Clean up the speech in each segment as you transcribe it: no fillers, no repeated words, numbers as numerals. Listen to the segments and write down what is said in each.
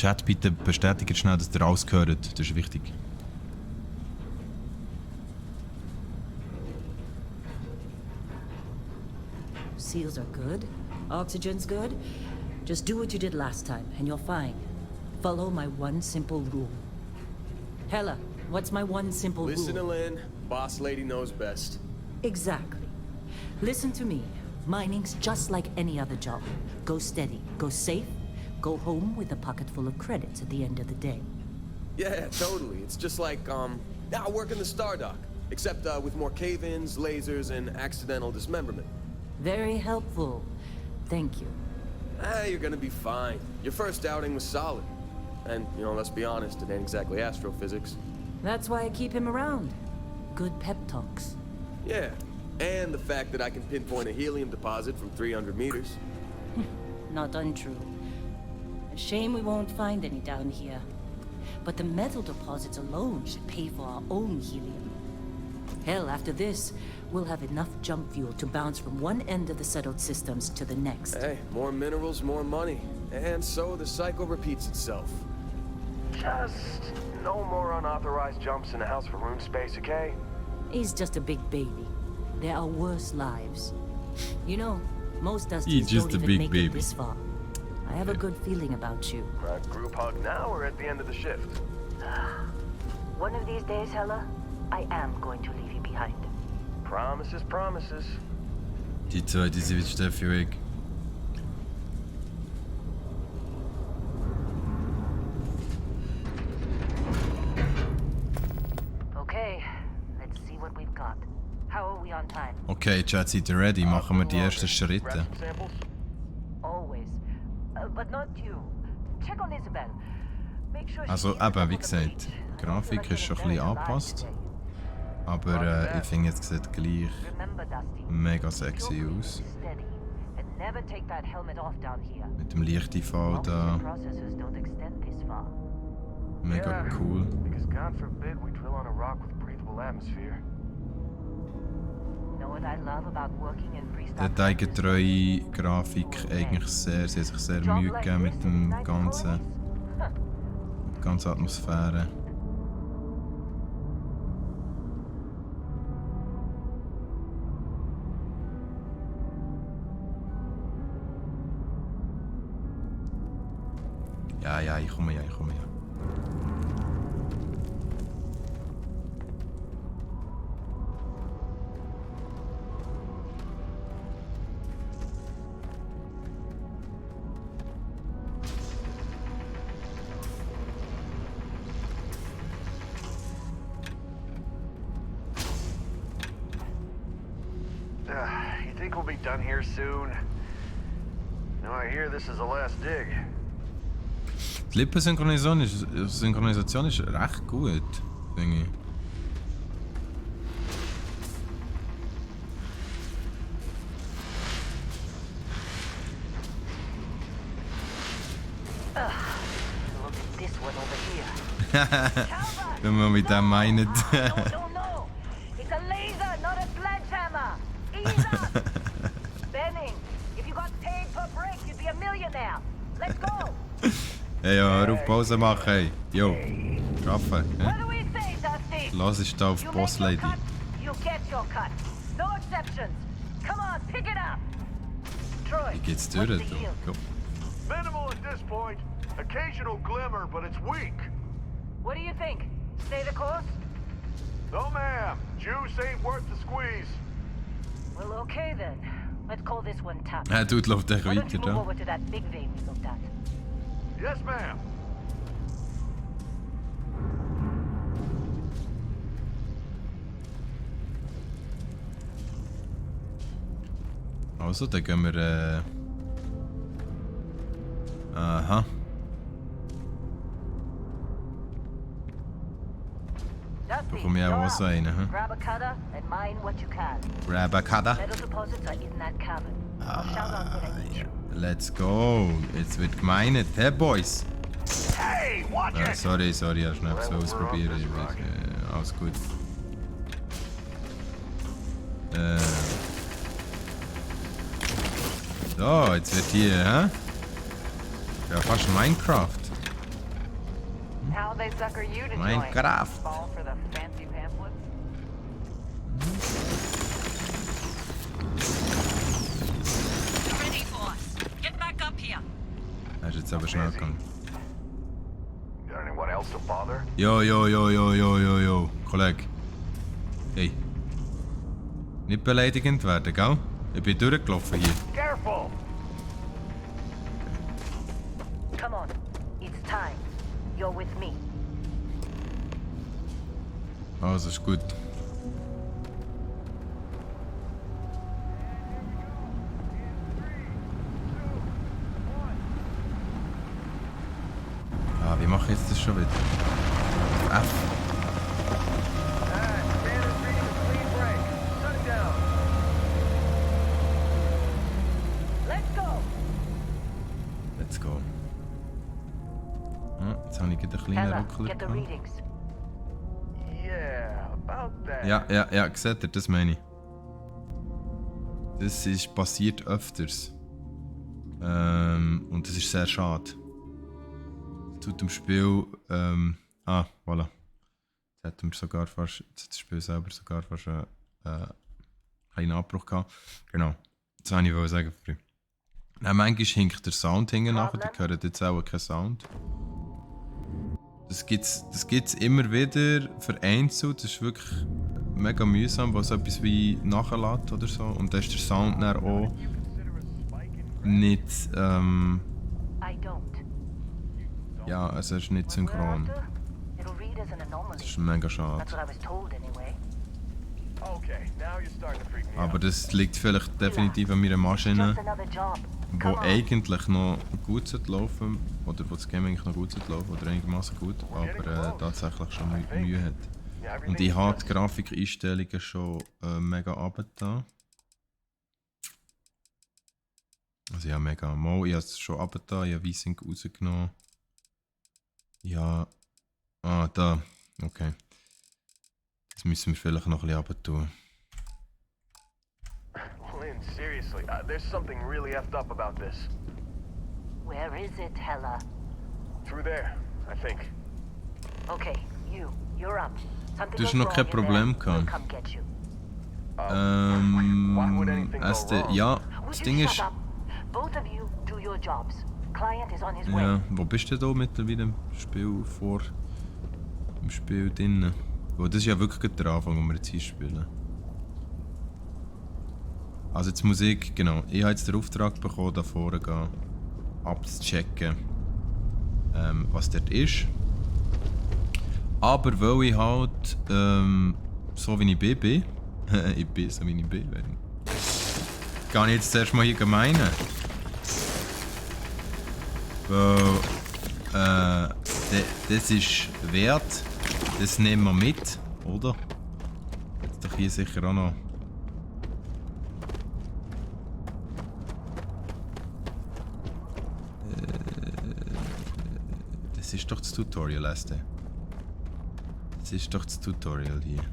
Chat, bitte bestätigt schnell, dass ihr alles gehört. Das ist wichtig. Seals are good. Oxygen's good. Just do what you did last time, and you're fine. Follow my one simple rule. Hella, what's my one simple rule? Listen to Lynn. Boss lady knows best. Exactly. Listen to me. Mining's just like any other job. Go steady, go safe, go home with a pocket full of credits at the end of the day. Yeah, totally. It's just like, now working the Stardock. Except, with more cave-ins, lasers, and accidental dismemberment. Very helpful. Thank you. You're gonna be fine. Your first outing was solid. And, you know, let's be honest, it ain't exactly astrophysics. That's why I keep him around. Good pep talks. Yeah, and the fact that I can pinpoint a helium deposit from 300 meters. Not untrue. A shame we won't find any down here. But the metal deposits alone should pay for our own helium. Hell, after this, we'll have enough jump fuel to bounce from one end of the settled systems to the next. Hey, more minerals, more money. And so the cycle repeats itself. Just no more unauthorized jumps in the house for room space, okay? He's just a big baby. There are worse lives. You know, most He's Dusties just don't a even big make baby. it this far. I have a good feeling about you. Group hug now or at the end of the shift? One of these days, Hella, I am going to leave you behind. Promises, promises. Die zwei, die sind wieder dafür weg. Okay, let's see what we've got. How are we on time? Okay, Chat, seid ihr ready? Machen wir die ersten Schritte. Grab some samples? Always. But not you. Check on Isabel. Make sure Also eben, wie gesagt, die Grafik ist schon ein bisschen angepasst. Aber ich finde, es sieht gleich mega sexy aus. Mit dem Lichtifall da. Mega cool. Because God forbid we drill on a rock with breathable atmosphere. Detailgetreue Grafik, eigentlich sehr, sie hat sich sehr Mühe gegeben mit dem ganzen, mit der ganzen Atmosphäre. Ja, ich komme ja. You think we'll be done here soon? No, I hear this is the last dig. Die Lippensynchronisation ist recht gut, denke ich. Look at this one over here. Wenn man mit dem meint. No. It's a laser, not a sledgehammer. Ease up. Benning, if you got paid per break, you'd be a millionaire. Let's go. Hey, ja, hör auf Pause machen, hey. Jo, arbeiten. What do we say, Dusty? Lass ich da auf You Boss make your Lady. cut, you get your cut. No exceptions. Come on, pick it up. Troy, Wie geht's what's durch, the du? yield? Jo. Minimal at this point. Occasional glimmer, but it's weak. What do you think? Stay the course? No, ma'am. Juice ain't worth the squeeze. Well, okay then. Let's call this one tap. Tut läuft echt Why don't you weiter move da. over to that big vein we looked at? Yes, ma'am. Also, dann gehen wir. Aha. Dusty, Bekomme ich auch you're so up. einen, hä? Grab a cutter and mine what you can. Rabakada. Metal deposits are in that cabin. I'll shout out what I need. Let's go. Jetzt wird gemeint. Hey, Boys. Hey, watch it! Sorry, ich habe schnell so ausprobieren. Ich weiß, alles gut. So, jetzt wird hier, hä? Ja, fast Minecraft. they sucker you to join? Minecraft. Fall for the fancy pamphlets? Ready for us. Get back up here. Er ist jetzt aber schnell gegangen. Got anyone else to bother? Jo. Kollege. Hey. Nicht beleidigend werden, gell? Ich bin durchgelaufen hier. Careful! Come on. It's time. You're with me. Also ist gut. Ah, wie mache ich jetzt das schon wieder? F. Standard reading a clean break. Shut it down. Let's go. Let's go. Ah, jetzt habe ich gerade einen kleinen Ella, Ruckler get the gehabt. readings. Yeah, about that. Ja, seht ihr, das meine ich. Das ist passiert öfters. Und das ist sehr schade. Das tut dem Spiel. Voilà. Jetzt hat das Spiel selber sogar fast einen Abbruch gehabt. Genau. Das wollte ich sagen. Nein, manchmal hinkt der Sound hinten nachher, die hören jetzt auch keinen Sound. Das gibt's immer wieder vereinzelt. Das ist wirklich mega mühsam, was etwas wie nachlädt oder so. Und da ist der Sound dann auch nicht. I don't. Ja, also es ist nicht synchron. It'll read as an anomaly. Das ist mega schade. That's what I was told anyway. Okay, now you're starting to freak me out. Aber das liegt vielleicht definitiv an meiner Maschine, Just another job. wo Come on. eigentlich noch gut laufen sollte, oder wo das Game eigentlich noch gut laufen oder einigermaßen gut, aber tatsächlich schon Mühe hat. Yeah, Und ich everything's habe die just- Grafikeinstellungen schon mega runtergetan. Also ja, mega. Mal, ich habe es schon runtergetan, ich habe V-Sync rausgenommen. Ja. Ah, da. Okay. Das müssen wir vielleicht noch ein bisschen runtertun. Lynn, seriously, there's something really effed up about this. Where is it, Hella? Through there, I think. Okay, you're up. Something Du hast goes noch wrong kein in Problem there, we'll gehabt. come get you. Why would anything go wrong? Ja, Would das you Ding shut ist. up? Both of you do your jobs. Client is on his way. Ja, wo bist du da mittlerweile im Spiel im Spiel drinnen? Weil das ist ja wirklich gerade der Anfang, wo wir jetzt hier spielen. Also jetzt Musik, genau. Ich habe jetzt den Auftrag bekommen, da vorne gehen, abzuchecken, was dort ist. Aber weil ich halt so wie ich bin, ich bin so wie ich bin, gehe ich jetzt zuerst mal hier meinen. Weil das ist wert, das nehmen wir mit, oder? Jetzt doch hier sicher auch noch. Das ist doch das Tutorial, Este. Das ist doch das Tutorial hier.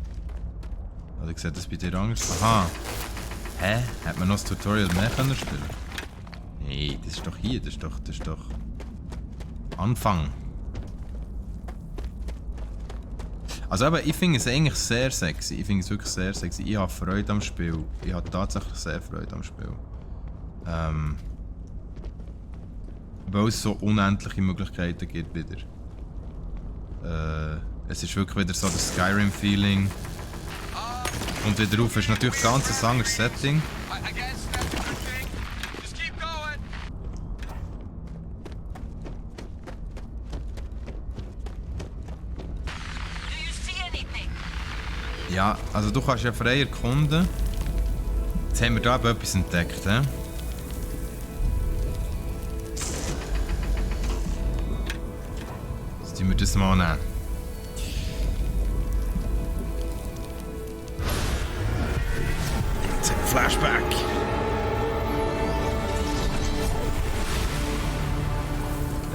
Oder sieht das bei dir anders? Aha! Hä? Hat man noch das Tutorial mehr können spielen? Nee, das ist doch hier, das ist doch Anfang. Also aber ich finde es eigentlich sehr sexy. Ich finde es wirklich sehr sexy. Ich habe Freude am Spiel. Ich habe tatsächlich sehr Freude am Spiel. Weil es so unendliche Möglichkeiten gibt wieder. Es ist wirklich wieder so das Skyrim-Feeling. Und wieder rauf ist natürlich ganz ein anderes Setting. I guess that's a good thing. Just keep going. Do you see anything? Ja, also du kannst ja frei erkunden. Jetzt haben wir da eben etwas entdeckt, hä? Jetzt tun wir das mal nehmen. Jetzt ein Flashback.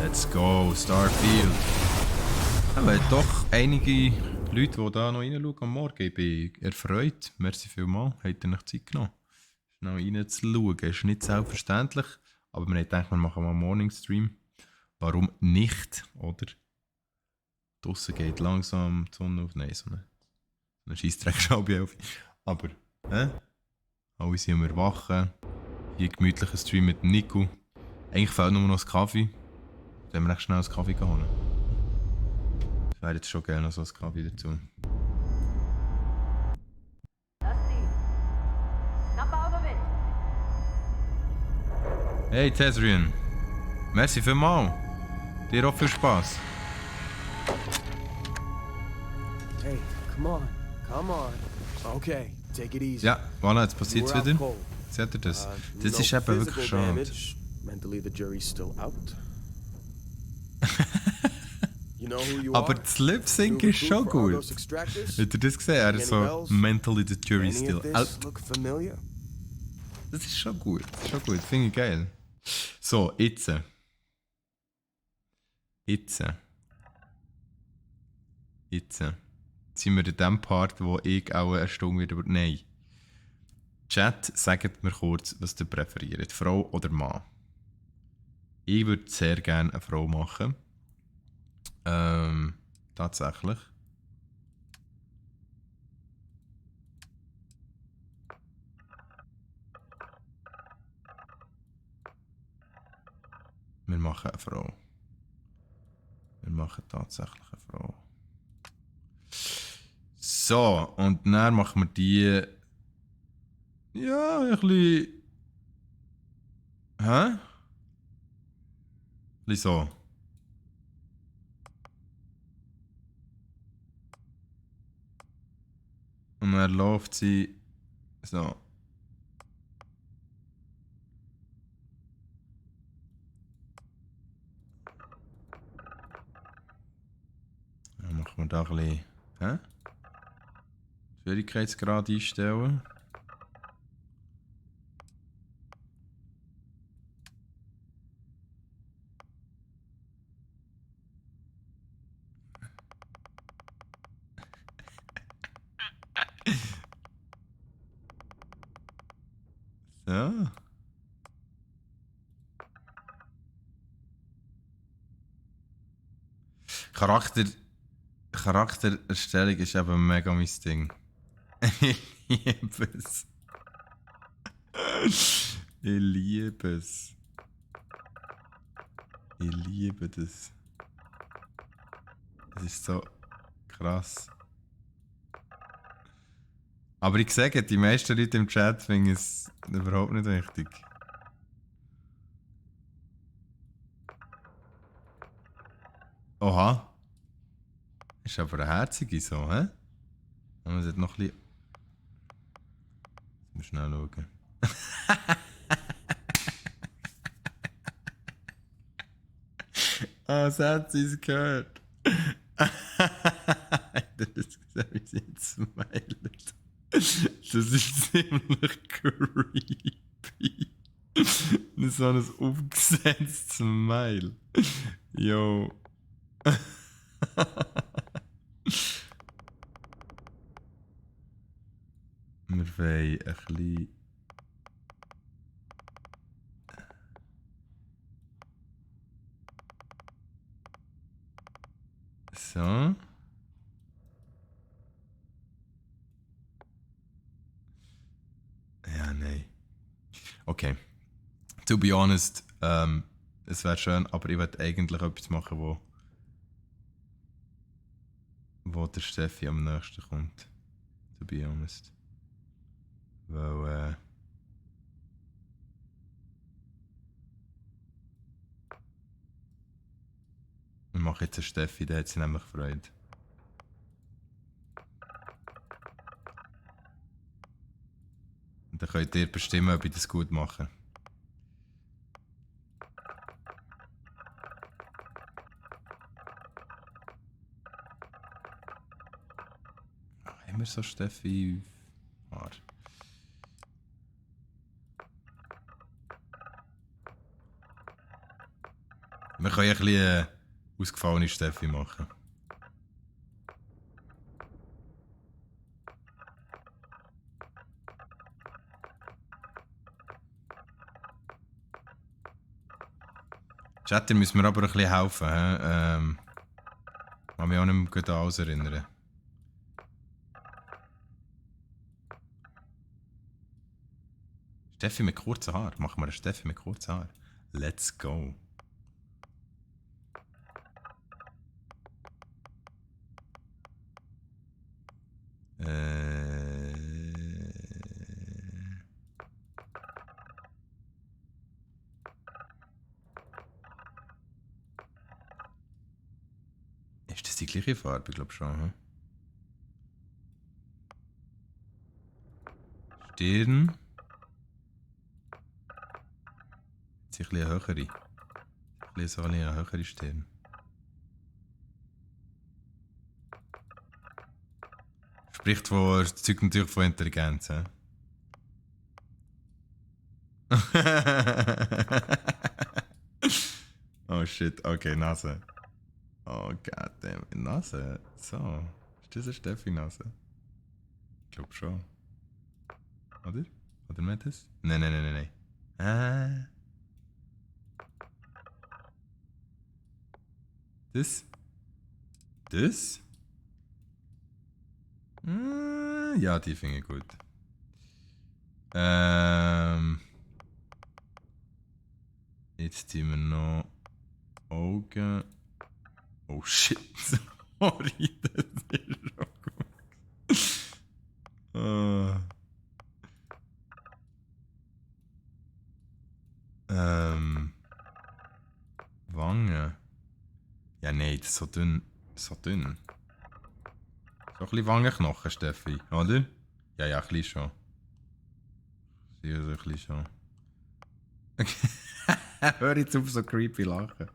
Let's go, Starfield. Aber doch einige Leute, die da noch reinschauen am Morgen, ich bin erfreut. Merci vielmals, habt ihr euch Zeit genommen, schnell reinzuschauen. Ist nicht selbstverständlich, aber wir haben gedacht, wir machen mal einen Morning Stream. Warum nicht, oder? Draussen geht langsam die Sonne auf. Nein, so eine Scheissdreck ist halb 11. Aber, alle sind am Erwachen. Hier gemütlicher Stream mit dem Nico. Eigentlich fehlt nur noch ein Kaffee. Dann haben wir echt schnell einen Kaffee holen. Ich wäre jetzt schon gerne noch so einen Kaffee dazu. Dusty, snap out of it. Hey Tezrian. Merci vielmals. Dir auch viel Spaß. Hey, come on. Come on. Okay, take it easy. Ja, voilà, jetzt passiert es We're out wieder. cold. Seht ihr das? Das No ist eben wirklich physical schade. damage. Mentally, the jury's still out. You know who you Aber are? das Lip Sync New ist schon recruit for Argos gut. Extractors? Habt ihr das gesehen? Er ist so Bells? mentally the jury Any still of this out. look familiar? Das ist schon gut. Das ist schon gut. Finde ich geil. So, jetzt. Jetzt sind wir in dem Part, wo ich auch eine Stunde wieder... Nein. Chat, sagt mir kurz, was ihr präferiert. Frau oder Mann? Ich würde sehr gerne eine Frau machen. Tatsächlich. Wir machen eine Frau. Wir machen tatsächlich eine Frau. So, und dann machen wir die... Ja, ein bisschen... Hä? Ein bisschen so. Und dann läuft sie... So. Dann machen wir da ein bisschen... Hä? Schwierigkeitsgrad einstellen. So. Charaktererstellung ist eben mega mein Ding. Ich liebe es. Ich liebe es. Ich liebe das. Es ist so krass. Aber ich sage, die meisten Leute im Chat finden es überhaupt nicht wichtig. Oha. Ist aber eine herzige so, hä? Man muss jetzt noch ein bisschen... Jetzt muss schnell schauen. Ah, das hat sie es gehört. Habt ihr das gesehen, wie sie jetzt smilet? Das ist ziemlich creepy. So ein aufgesetztes Smile. Yo. Wir wollen ein bisschen... So. Ja, nein. Okay. To be honest, es wäre schön, aber ich würde eigentlich etwas machen, wo der Steffi am nächsten kommt. To be honest. Weil, wir machen jetzt eine Steffi, der hat sie nämlich Freude. Und dann könnt ihr bestimmen, ob ich das gut mache. Immer so Steffi Haar. Wir können ein bisschen ausgefallene Steffi machen. Chatter müssen wir aber ein bisschen helfen. Mal Kann mich auch nicht mehr gut an alles erinnern. Steffi mit kurzen Haaren. Machen wir eine Steffi mit kurzen Haaren. Let's go. Ist das die gleiche Farbe? Ich glaube schon. Hm? Stirn. Jetzt ein bisschen höhere. Ein bisschen so eine höhere Stirn. Spricht von, zeugt natürlich von Intelligenz, hä? Oh shit, okay, Nase. Oh goddamn, Nase. So, ist das eine Steffi-Nase? Ich glaube schon. Oder? Oder nicht das? Nein. Das? Das? Ja, die finde ich gut. Jetzt ziehen wir noch Augen. Oh shit, sorry, das ist schon gut. Wangen. Ja, nein, das ist so dünn. So dünn. So ein bisschen Wangenknochen, Steffi, oder? Ja, ein bisschen schon. Ja, so ein bisschen schon. Okay. Hör jetzt auf so creepy lachen.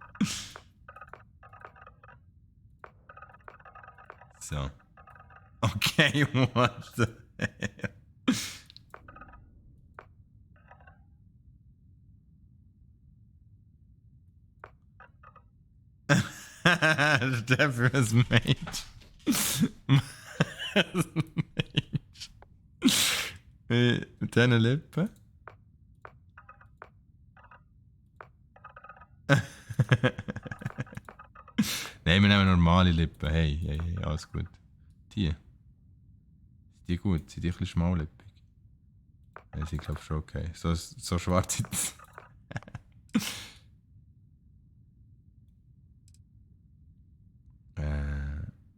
So. Okay, what the hell? Steffi, was meinst du? Was meinst du? Mit diesen Lippen? Nein, wir nehmen normale Lippen. Hey, alles gut. Die? Sind die gut? Sind die ein bisschen schmallippig? Ja, sie glaube schon okay. So schwarze.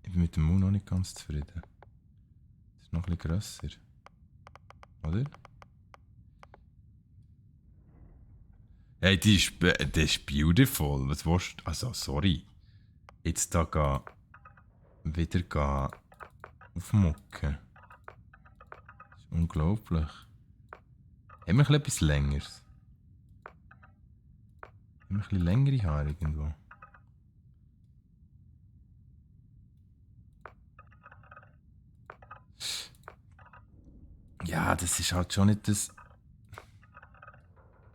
Ich bin mit dem Mund noch nicht ganz zufrieden. Das ist noch ein bisschen grösser. Oder? Hey, das ist beautiful. Was willst du? Also, sorry. Jetzt da wieder aufmucken. Das ist unglaublich. Haben wir etwas Längeres? Haben wir ein bisschen längere Haare irgendwo? Ja, das ist halt schon nicht das.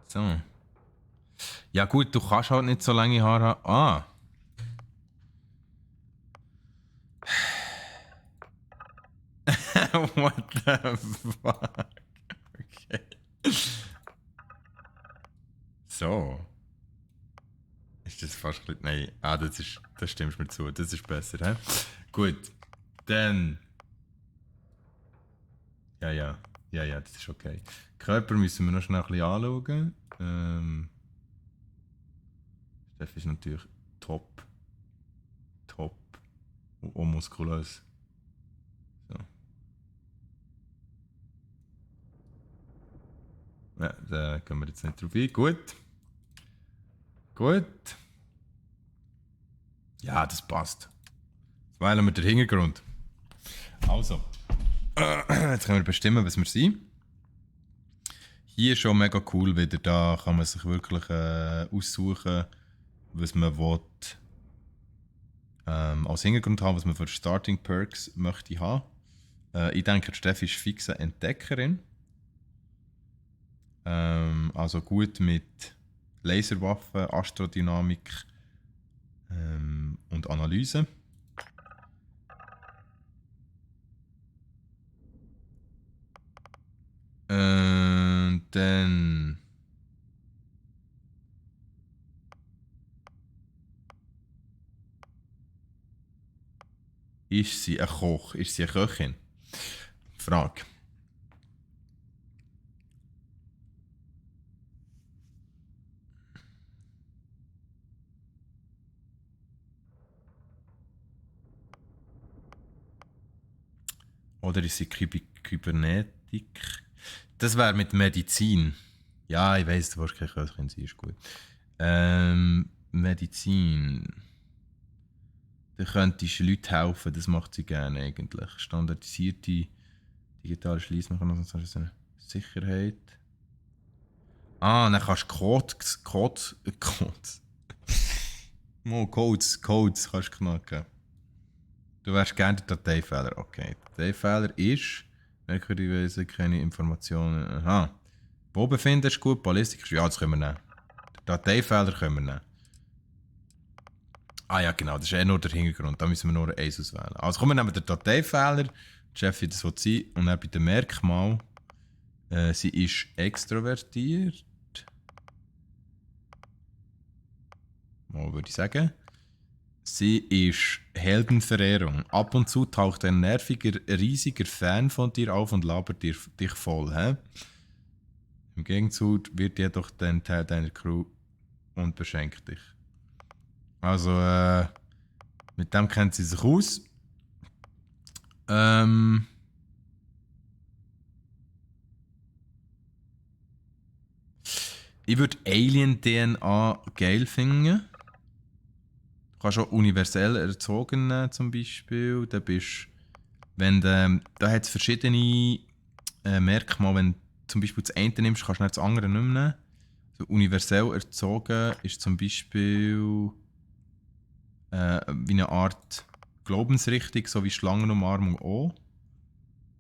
So. Ja, gut, du kannst halt nicht so lange Haare haben. Ah. What the fuck? Okay. So. Ist das fast ein bisschen. Nein. Ah, das stimmst mir zu. Das ist besser, hä? Gut. Dann. Ja, das ist okay. Körper müssen wir noch schnell ein bisschen anschauen. Steffi ist natürlich top und muskulös. So. Ja, da gehen wir jetzt nicht drauf ein. Gut. Ja, das passt. Jetzt wählen wir den Hintergrund. Also. Jetzt können wir bestimmen, was wir sind. Hier ist schon mega cool wieder. Da kann man sich wirklich aussuchen, was man will, als Hintergrund haben, was man für Starting Perks möchte haben. Ich denke, Steffi ist fix eine Entdeckerin. Also gut mit Laserwaffen, Astrodynamik und Analyse. Dann Ist sie ein Koch? Ist sie eine Köchin? Frage. Oder ist sie Kybernetik? Das wäre mit Medizin. Ja, ich weiss, du willst keine Köchin sein, ist gut. Medizin. Da könntest du Leuten helfen, das macht sie gerne eigentlich. Standardisierte digitale Schliessmechanismen, Sicherheit. Ah, dann kannst du Codes kannst du knacken. Du wärst gerne der Dateifehler. Okay. Der Dateifehler ist, merkwürdigerweise keine Informationen. Aha. Wo befindest du gut? Ballistik? Ja, das können wir nehmen. Den Dateifehler können wir nehmen. Ah ja, genau, das ist nur der Hintergrund. Da müssen wir nur eins auswählen. Also kommen wir nehmen den Dateifehler. Jeff, das will sein. Und dann bei dem Merkmal. Sie ist extrovertiert. Mal würde ich sagen. Sie ist Heldenverehrung. Ab und zu taucht ein nerviger, riesiger Fan von dir auf und labert dich voll. Hä? Im Gegenzug wird jedoch dann Teil deiner Crew und beschenkt dich. Also, mit dem kennt sie sich aus. Ich würde Alien-DNA geil finden. Du kannst auch universell erzogen nehmen, zum Beispiel. Da bist, wenn da hat es verschiedene Merkmale. Wenn du zum Beispiel das eine nimmst, kannst du dann das andere nicht mehr nehmen. Also universell erzogen ist zum Beispiel wie eine Art Glaubensrichtung, so wie Schlangenumarmung auch.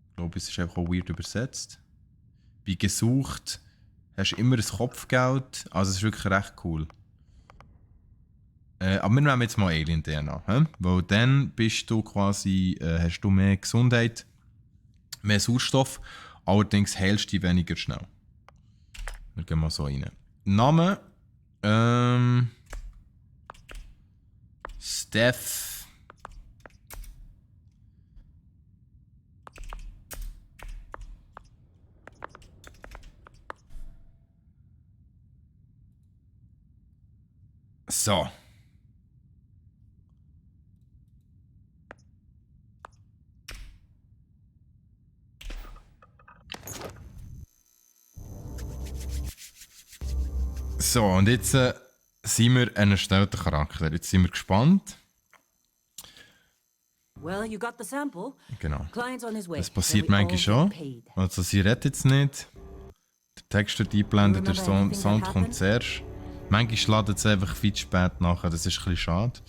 Ich glaube, es ist einfach auch weird übersetzt. Bei gesucht hast du immer ein Kopfgeld, also es ist wirklich recht cool. Aber wir nehmen jetzt mal Alien-DNA, weil dann bist du quasi, hast du mehr Gesundheit, mehr Sauerstoff, allerdings heilst du dich weniger schnell. Wir gehen mal so rein. Name, Steph. So. So, und jetzt sind wir ein erstellter Charakter. Jetzt sind wir gespannt. Well, you got the sample. Genau. Client's on his way. Das passiert Then we all manchmal schon. get paid. Also sie redet jetzt nicht. Der Text wird eingeblendet, der Sound kommt zuerst. Manchmal ladet es einfach viel zu spät nachher, das ist ein bisschen schade.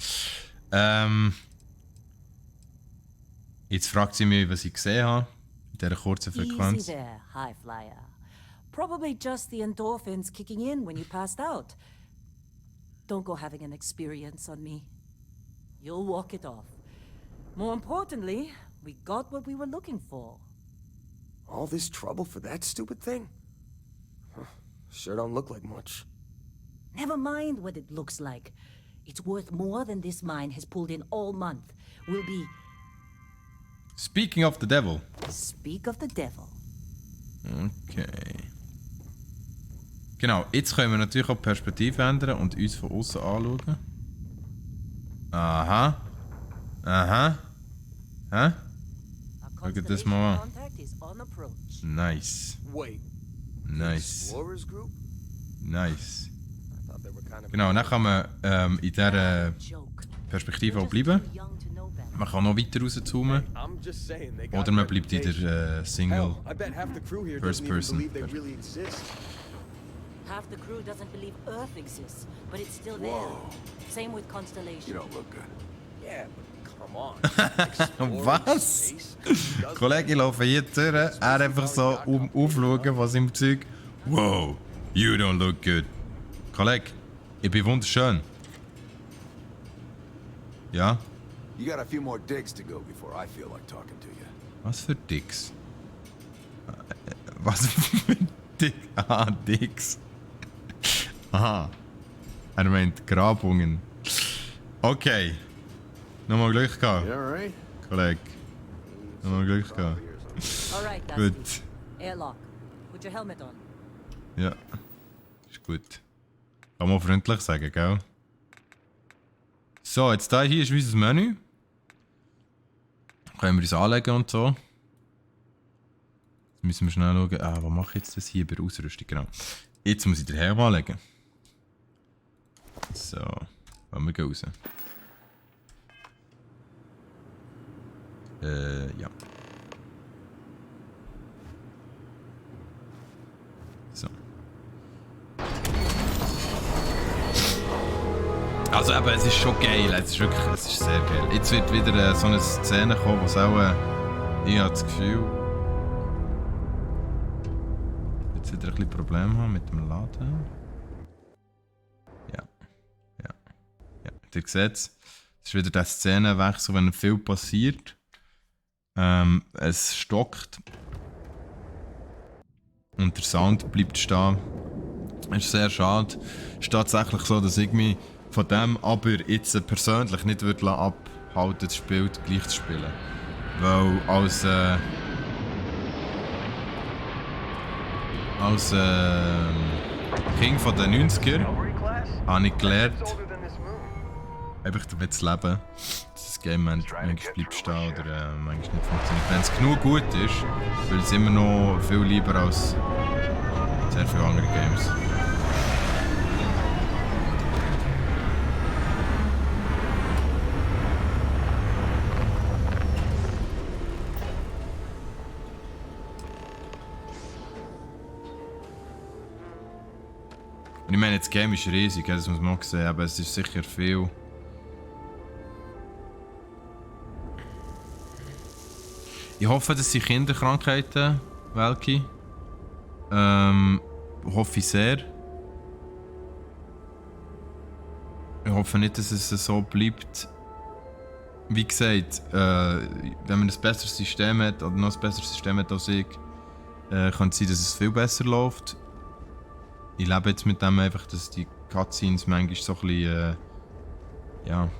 Jetzt fragt sie mich, was ich gesehen habe, in dieser kurzen Easy Frequenz. there, high flyer. Probably just the endorphins kicking in when you passed out. Don't go having an experience on me. You'll walk it off. More importantly, we got what we were looking for. All this trouble for that stupid thing? Huh. Sure don't look like much. Never mind what it looks like. It's worth more than this mine has pulled in all month. We'll be... Speaking of the devil. Speak of the devil. Okay. Genau, jetzt können wir natürlich auch die Perspektive ändern und uns von außen anschauen. Aha. Aha. Hä? Our Schau dir das mal an. contact is on approach. Nice. Wait, Nice. Explorers Group? Nice. I thought they were kind of... Genau, dann kann man in dieser Joke. Perspektive You're auch just bleiben. too young to know better. Man kann noch weiter rauszoomen. I'm just saying they got Oder man bleibt in reputation. der Single. Hell, I bet half the crew here First doesn't even person. believe they really exist. Half the crew doesn't believe Earth exists, but it's still there. Same with Constellation. don't look good. Yeah, but come on. Was? Space? Kollege, ich laufe hier durch, er einfach so aufschauen von seinem Zeug. Wow, you don't look good. Kollege, ich bin wunderschön. Ja? You got a few more digs to go before I feel like talking to you. Was für Dicks? Was für Dicks? Ah, Dicks. Aha. Er meint Grabungen. Okay. Nochmal Glück gehabt. You all right? Kollege. Haben wir Glück gehabt. Alright, Gut. Dusty. Airlock. Put your helmet on. Ja. Ist gut. Kann man freundlich sagen, gell? So, jetzt hier ist unser Menü. Können wir uns anlegen und so. Jetzt müssen wir schnell schauen. Ah, was mache ich jetzt das hier bei der Ausrüstung? Genau. Jetzt muss ich den Helm anlegen. So, wollen wir raus. Ja. So. Also eben, es ist schon geil, es ist wirklich, es ist sehr geil. Jetzt wird wieder so eine Szene kommen, wo es auch, ich habe das Gefühl, jetzt wieder ein bisschen Probleme haben mit dem Laden. Ja. Ihr seht es ist wieder der Szenenwechsel, wenn viel passiert. Es stockt. Und der Sound bleibt stehen. Es ist sehr schade. Es ist tatsächlich so, dass ich mich von dem aber jetzt persönlich nicht würde abhalten, das Spiel gleich zu spielen. Weil als King von den 90er habe ich gelernt, einfach damit zu leben, dass das Game manchmal bleibt stehen oder manchmal nicht funktioniert. Wenn es genug gut ist, will ich es immer noch viel lieber als sehr viele andere Games. Und ich meine, das Game ist riesig, das muss man auch sehen, aber es ist sicher viel. Ich hoffe, dass sie Kinderkrankheiten, welche? Hoffe ich sehr. Ich hoffe nicht, dass es so bleibt. Wie gesagt, wenn man ein besseres System hat, oder noch ein besseres System hat als ich, kann es sein, dass es viel besser läuft. Ich lebe jetzt mit dem einfach, dass die Cutscenes manchmal so ein bisschen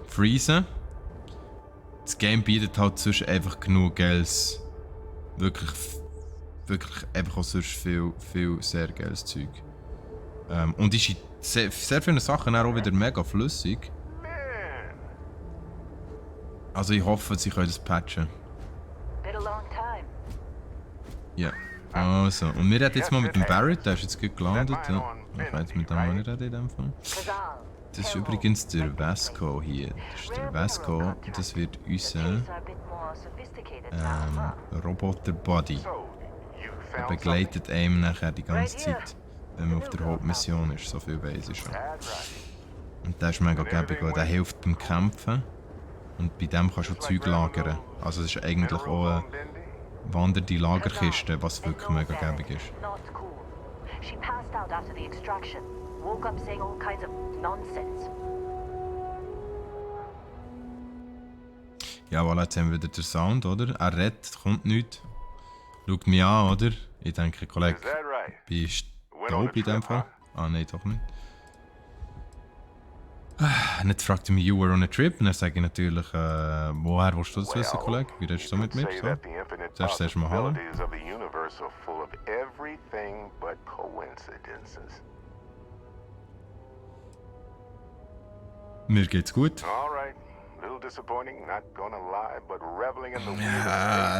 freezen. Das Game bietet halt sonst einfach genug Geld. Wirklich einfach auch sonst viel sehr geiles Zeug. Und ist in sehr vielen Sachen auch wieder mega flüssig. Also ich hoffe, sie können das patchen. Been a long time. Ja. Also, und wir reden jetzt mal mit dem Barrett, der ist jetzt gut gelandet. Ja. Ich kann jetzt mit dem mal nicht reden in dem Fall. Das ist übrigens der Vasco hier. Das ist der Vasco, das wird unser Roboter-Buddy. Er begleitet einem nachher die ganze Zeit, wenn man auf der Hauptmission ist, so viel weiss ich schon. Und der ist mega gäbig, weil der hilft beim Kämpfen und bei dem kannst du Zeug lagern. Also es ist eigentlich auch eine wandernde Lagerkiste, was wirklich mega gäbig ist. Not cool. She passed out after the extraction. Woke up saying all kinds of nonsense. Ja, voilà, jetzt haben wir wieder den Sound, oder? Er redet, kommt nichts. Schaut mich an, oder? Ich denke, Kollege, bist du dope in dem Fall? Ah, nein, doch nicht. Nicht fragt er mich, you were on a trip? Und dann sage ich natürlich, woher willst du das wissen, Kollege? Wie redest du mit mir? So. Zuerst mal Hallo. Mir geht's gut. I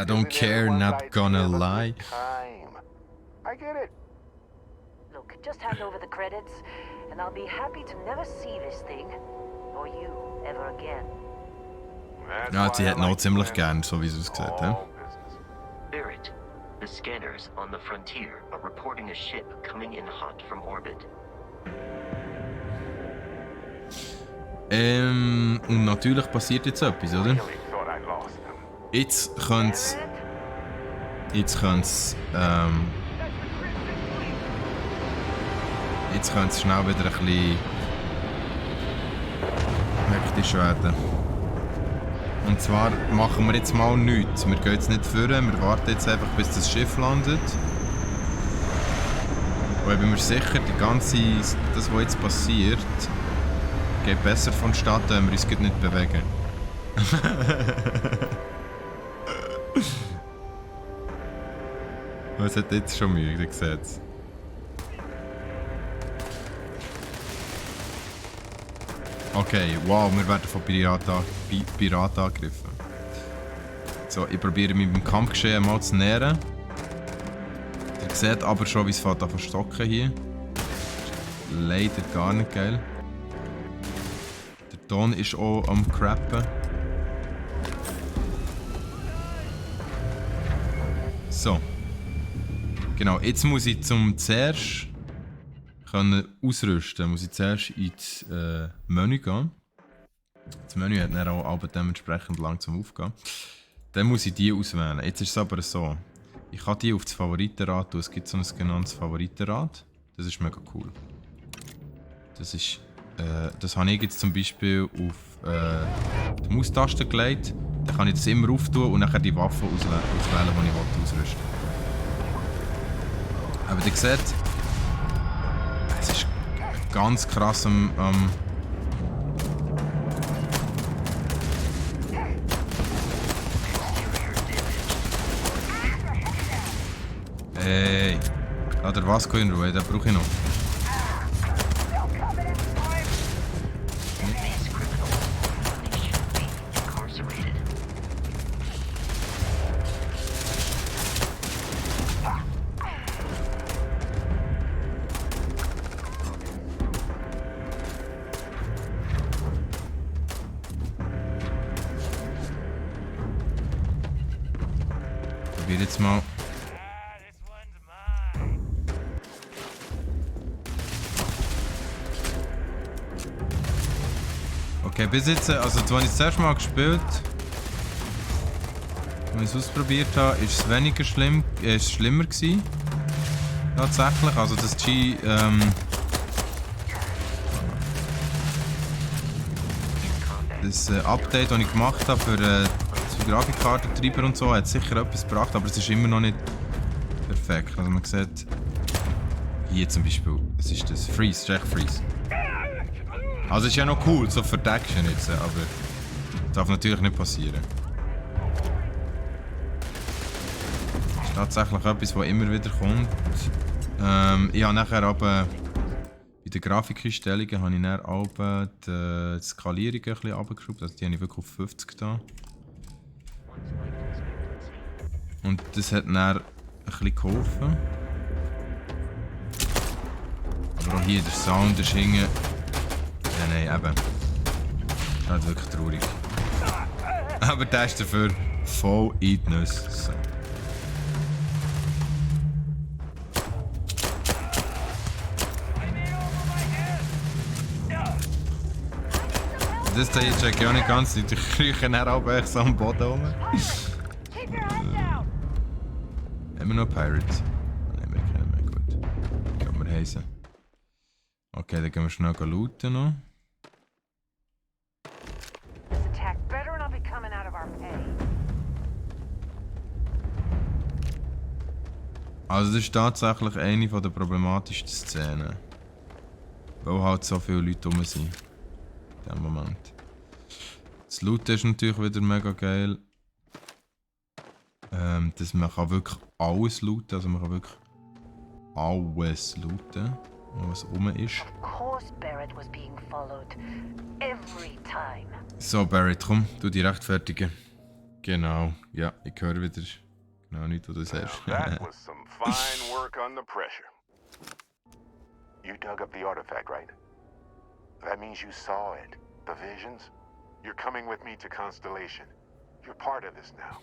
don't care, not gonna lie. I get it. Look, just hand over the credits, and I'll be happy to never see this thing, or you, ever again. Ja, sie hätten auch ziemlich gern, so wie sie es gesagt haben. Barrett, the scanners on the frontier are reporting a ship coming in hot from orbit. Und natürlich passiert jetzt etwas, oder? Jetzt könnte es schnell wieder ein bisschen hektisch werden. Und zwar machen wir jetzt mal nichts. Wir gehen jetzt nicht führen, wir warten jetzt einfach, bis das Schiff landet. Und ich bin mir sicher, das, was jetzt passiert, geht besser vonstatten, wenn wir uns nicht bewegen. Es hat jetzt schon Mühe, ihr seht es. Okay, wow, wir werden von Piraten angegriffen. So, ich probiere mich beim Kampfgeschehen mal zu nähern. Ihr seht aber schon, wie es fängt an zu stocken hier. Leider gar nicht geil. Der Ton ist auch am Crappen. So. Genau, jetzt muss ich zuerst ausrüsten, muss ich zuerst ins Menü gehen. Das Menü hat dann auch dementsprechend lang zum Aufgehen. Dann muss ich die auswählen. Jetzt ist es aber so, ich kann die auf das Favoritenrad tun. Es gibt so ein genanntes Favoritenrad. Das ist mega cool. Das habe ich jetzt zum Beispiel auf die Maustaste gelegt. Dann kann ich das immer auftun und dann die Waffe auswählen, die ich ausrüsten will. Aber ihr seht, es ist ganz krass Hey, lass der Vasco in Ruhe, den brauche ich noch. Probier jetzt mal. Okay, bis jetzt, also als ich das erste Mal gespielt, als ich es ausprobiert habe, ist es weniger schlimm, ist schlimmer gewesen. Tatsächlich, also das das Update, das ich gemacht habe für die Grafikkartentreiber und so, hat sicher etwas gebracht, aber es ist immer noch nicht perfekt. Also man sieht hier zum Beispiel, es ist das Freeze, Jack Freeze. Also ist ja noch cool, so für die Action jetzt, aber das darf natürlich nicht passieren. Das ist tatsächlich etwas, was immer wieder kommt. Ich habe nachher aber bei den Grafikeinstellungen habe ich dann aber die Skalierung ein bisschen runtergeschraubt, also die habe ich wirklich auf 50 da. Und das hat dann ein bisschen geholfen. Aber auch hier der Sound ist hinten. Nein, eben. Das ist halt wirklich traurig. Aber der ist dafür voll in die Nüsse. So. Das hier check ich auch nicht ganz. Die kriechen dann auch so am Boden rum. Immer noch Pirates. Nein, wir kennen mehr gut. Gehen wir heißen. Okay, dann gehen wir schnell looten noch. This attack better not be coming out of our pay. Also das ist tatsächlich eine der problematischsten Szenen. Weil halt so viele Leute rum sind. In dem Moment. Das Looten ist natürlich wieder mega geil. Dass man kann wirklich alles looten, also man kann wirklich alles looten, was rum ist. Of course Barrett was being followed. Every time. So Barrett, komm, du die rechtfertigen. Genau, ja, ich höre wieder genau nichts, was du sagst. That was some fine work under pressure. You dug up the artifact, right? That means you saw it. The visions? You're coming with me to Constellation. You're part of this now.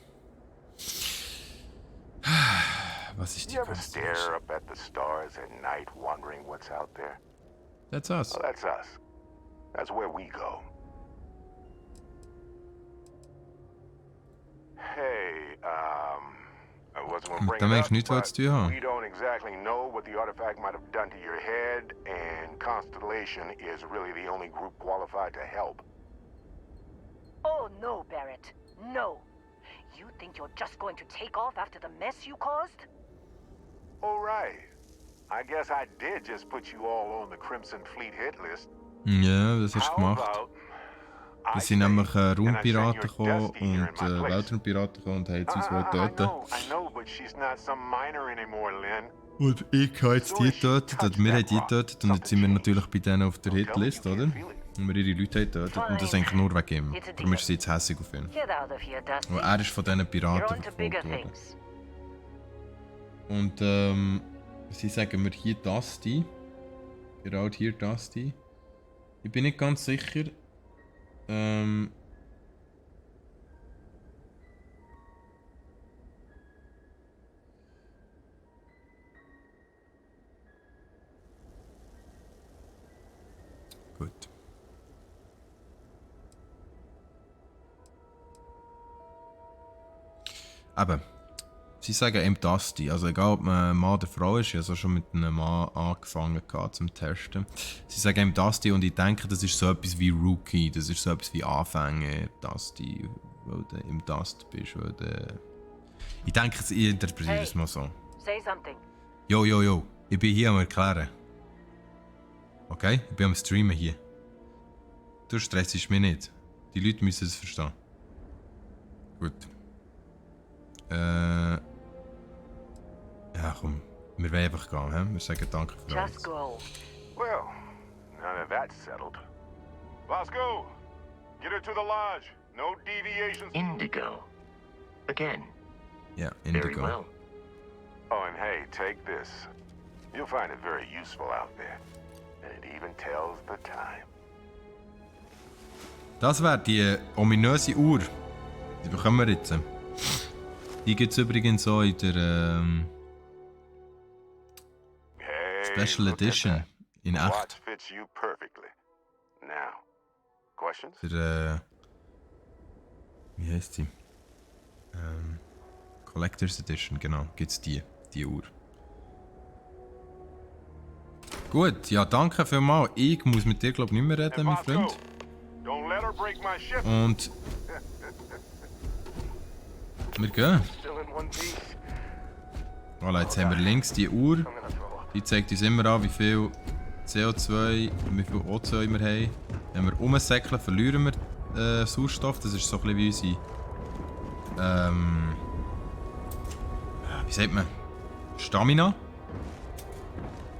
Was ist die You ever stare up at the stars at night wondering what's out there? That's us. Well, that's us. That's where we go. Hey, I wasn't gonna bring Da it merkst up, du nichts, was but zu tun haben. we don't exactly know what the artifact might have done to your head, and Constellation is really the only group qualified to help. Oh no, Barrett. No. You think you're just going to take off after the mess you caused? All right. I guess I did just put you all on the Crimson Fleet hit list. Ja, das hast du How gemacht. about Da sind nämlich Raumpiraten gekommen und Weltraumpiraten gekommen und haben jetzt uns töten. I know, but she's not some minor anymore, Lynn. Und ich habe jetzt die getötet, oder wir haben die getötet und jetzt sind wir natürlich bei denen auf der Hitlist, oder? Und wir ihre Leute haben getötet und das eigentlich nur wegen ihm. Darum ist sie jetzt hässig auf ihn. Get out of here, Dusty. Und er ist von diesen You're Piraten on to bigger verfolgt worden. things. Und sie sagen mir hier Dusty. Genau hier Dusty. Ich bin nicht ganz sicher. Gut. Aber sie sagen eben Dusty, also egal ob man ein Mann oder Frau ist, ich habe schon mit einem Mann angefangen zum Testen. Sie sagen eben Dusty und ich denke, das ist so etwas wie Rookie, das ist so etwas wie Anfänger, Dusty, weil du im Dust bist, weil du... Ich denke, ich interpretiere es mal so. Say something. Jo, ich bin hier am Erklären. Okay? Ich bin am Streamen hier. Du stressst mich nicht. Die Leute müssen es verstehen. Gut. Ja, komm. Wir wollen einfach gehen, hä? Wir sagen danke für alles. Just go. Well, now that that's settled. Let's go. Get her to the lodge. No deviations. Indigo. Again. Ja, Very Indigo. well. Oh, and hey, take this. You'll find it very useful out there. And it even tells the time. Das wäre die ominöse Uhr. Die bekommen wir jetzt. Die gibt es übrigens auch in der Hey, Special look at Edition. that. In Watch echt. fits you perfectly. Now, questions? Der, wie heißt sie? Collector's Edition, genau. Gibt's die Uhr. Gut, ja, danke vielmals. Ich muss mit dir, glaube ich, nicht mehr reden, mein Vasco, Freund. don't let her break my ship. Und wir gehen. Still in one piece. Voilà, jetzt haben wir links die Uhr. I'm gonna throw up. Die zeigt uns immer an, wie viel CO2, wie viel O2 wir haben. Wenn wir umsäckeln, verlieren wir Sauerstoff. Das ist so ein bisschen wie unsere... wie sagt man? Stamina.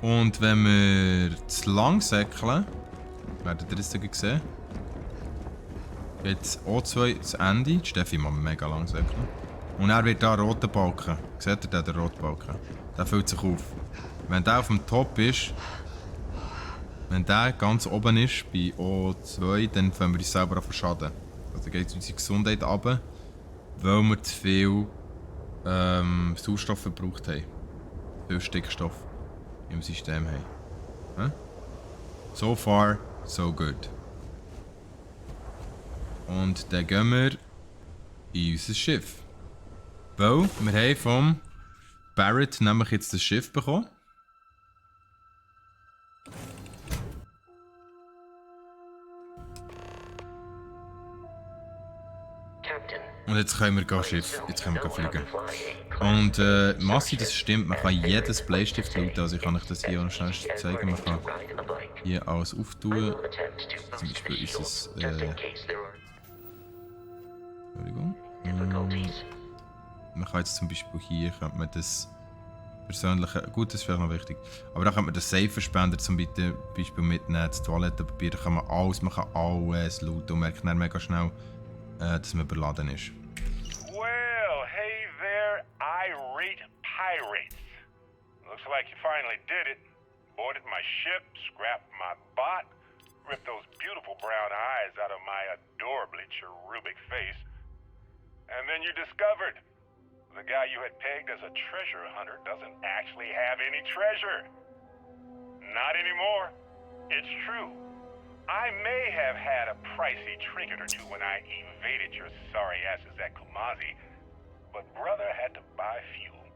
Und wenn wir zu lang säckeln, werdet ihr das sogar sehen, geht das O2 zu Ende. Die Steffi muss mega lang säckeln. Und er wird da ein roter Balken. Seht ihr den roten Balken? Der füllt sich auf. Wenn der auf dem Top ist, wenn der ganz oben ist, bei O2, dann fangen wir uns selber an verschaden. Also geht unsere Gesundheit runter, weil wir zu viel Sauerstoff verbraucht haben. Viel Stickstoff im System haben. Hm? So far, so good. Und dann gehen wir in unser Schiff. Weil wir haben vom Barrett nämlich jetzt das Schiff bekommen. Captain. Und jetzt können wir Schiff, jetzt können wir fliegen. Und Massi, das stimmt, man kann jedes Bleistift looten, also ich kann euch das hier auch noch schnell zeigen. Man kann hier alles auftun. Zum Beispiel ist es, Entschuldigung. Man kann jetzt zum Beispiel hier, könnte man das persönliche, gut, das ist vielleicht noch wichtig, aber da könnte man das Safe-Spender zum Beispiel mitnehmen, das Toilettenpapier, da kann man alles looten und merkt dann mega schnell, dass man überladen ist. Well, hey there, irate pirates. Looks like you finally did it. Boarded my ship, scrapped my bot, ripped those beautiful brown eyes out of my adorably cherubic face. And then you discovered the guy you had pegged as a treasure hunter doesn't actually have any treasure. Not anymore. It's true. I may have had a pricey trinket or two when I evaded your sorry asses at Kumazi, but brother had to buy fuel.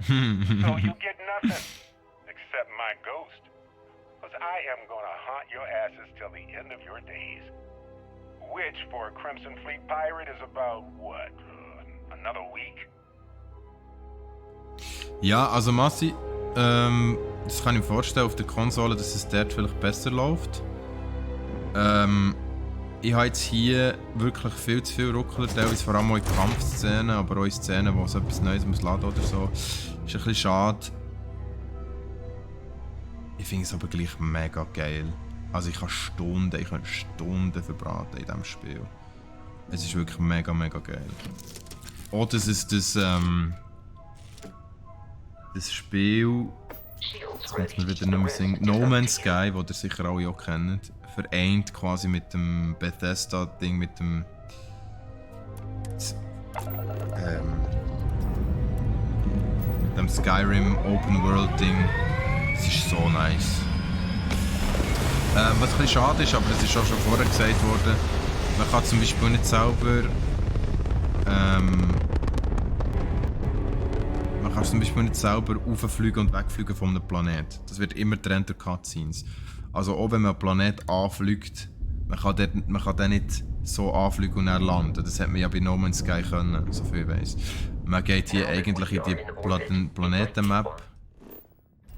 So you get nothing, except my ghost. Because I am gonna haunt your asses till the end of your days. Which, for a Crimson Fleet pirate, is about, what, another week? Ja, also Massi, das kann ich mir vorstellen auf der Konsole, dass es dort vielleicht besser läuft. ich habe jetzt hier wirklich viel zu viel Ruckler, teilweise vor allem auch in Kampfszenen, aber auch in Szenen, wo es etwas Neues muss laden oder so. Ist ein bisschen schade. Ich finde es aber gleich mega geil. Also ich kann Stunden verbraten in diesem Spiel. Es ist wirklich mega, mega geil. Oh, das ist das Spiel... Jetzt kommt mir wieder nicht mehr singen. No Man's Sky, das ihr sicher alle auch kennt. Vereint quasi mit dem Bethesda-Ding, mit dem Skyrim Open World Ding. Es ist so nice. Was ein bisschen schade ist, aber das ist auch schon vorher gesagt worden, man kann zum Beispiel nicht selber auffliegen und wegfliegen von einem Planet. Das wird immer getrennt durch Cutscenes. Also auch wenn man einen Planet anfliegt, man kann den nicht so anfliegen und dann landen. Das hätte man ja bei No Man's Sky können, so viel ich weiss. Man geht hier eigentlich in die Planetenmap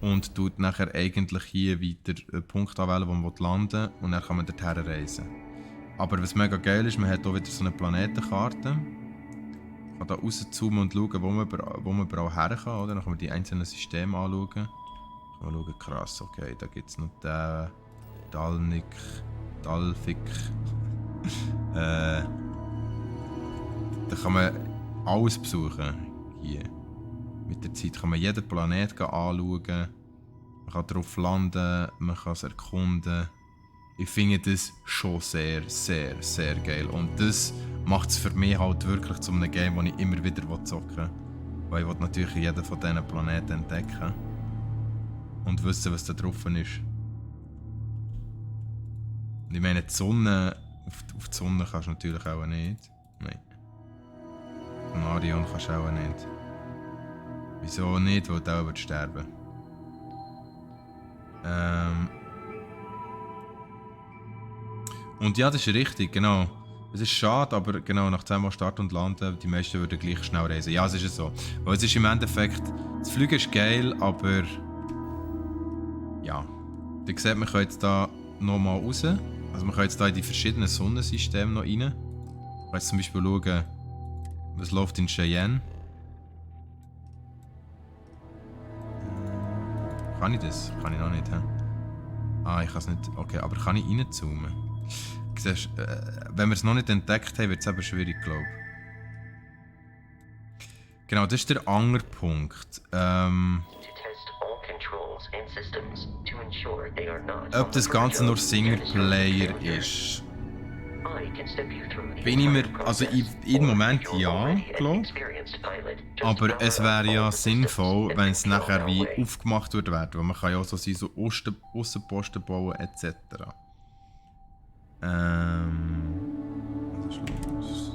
und tut nachher eigentlich hier weiter einen Punkt anwählen, wo man landen will, und dann kann man dorthin reisen. Aber was mega geil ist, man hat hier wieder so eine Planetenkarte. Man kann da rauszoomen und schauen, wo man überall her kann. Oder? Dann kann man die einzelnen Systeme anschauen. Kann man schauen, krass, okay, da gibt es noch den Dalfik. Da kann man alles besuchen hier. Mit der Zeit kann man jeden Planet anschauen. Man kann darauf landen, man kann es erkunden. Ich finde das schon sehr, sehr, sehr geil. Und das macht es für mich halt wirklich zu einem Game, das ich immer wieder zocken will. Weil ich will natürlich jeden von diesen Planeten entdecken und wissen, was da drauf ist. Und ich meine, die Sonne, auf die Sonne kannst du natürlich auch nicht. Nein. Von Arion kannst du auch nicht. Wieso nicht? Weil du auch wird sterben. Und ja, das ist richtig, genau. Es ist schade, aber genau, nach 10 Mal Start und Landen, die meisten würden gleich schnell reisen. Ja, es ist so. Weil es ist im Endeffekt, das Fliegen ist geil, aber... Ja. Ihr seht, wir können jetzt da nochmal raus. Also wir können jetzt da in die verschiedenen Sonnensysteme noch rein. Ich kann jetzt zum Beispiel schauen, was läuft in Cheyenne. Kann ich das? Kann ich noch nicht, hä? Ah, ich kann es nicht. Okay, aber kann ich reinzoomen? Siehst, wenn wir es noch nicht entdeckt haben, wird es eben schwierig, glaube ich. Genau, das ist der andere Punkt. Ob das Ganze nur Singleplayer ist. Bin ich mir, also im Moment ja, glaube ich. Aber es wäre ja sinnvoll, wenn es nachher wie aufgemacht wird, weil man kann ja auch so Aussenposten bauen etc. Also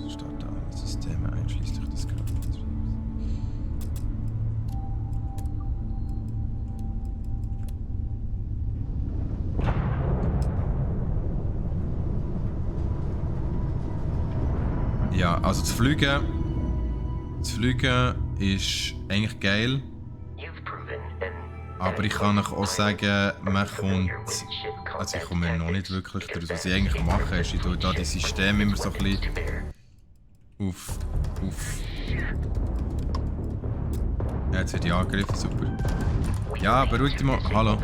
Start alle Systeme einschließlich des Grafens. Ja, also das Fliegen ist eigentlich geil. Aber ich kann euch auch sagen, man kommt... Also ich komme noch nicht wirklich daraus. Was ich eigentlich mache, ist, ich tue da die Systeme immer so ein bisschen auf... Ja, jetzt wird ich angegriffen, super. Ja, beruhig dich mal. Hallo.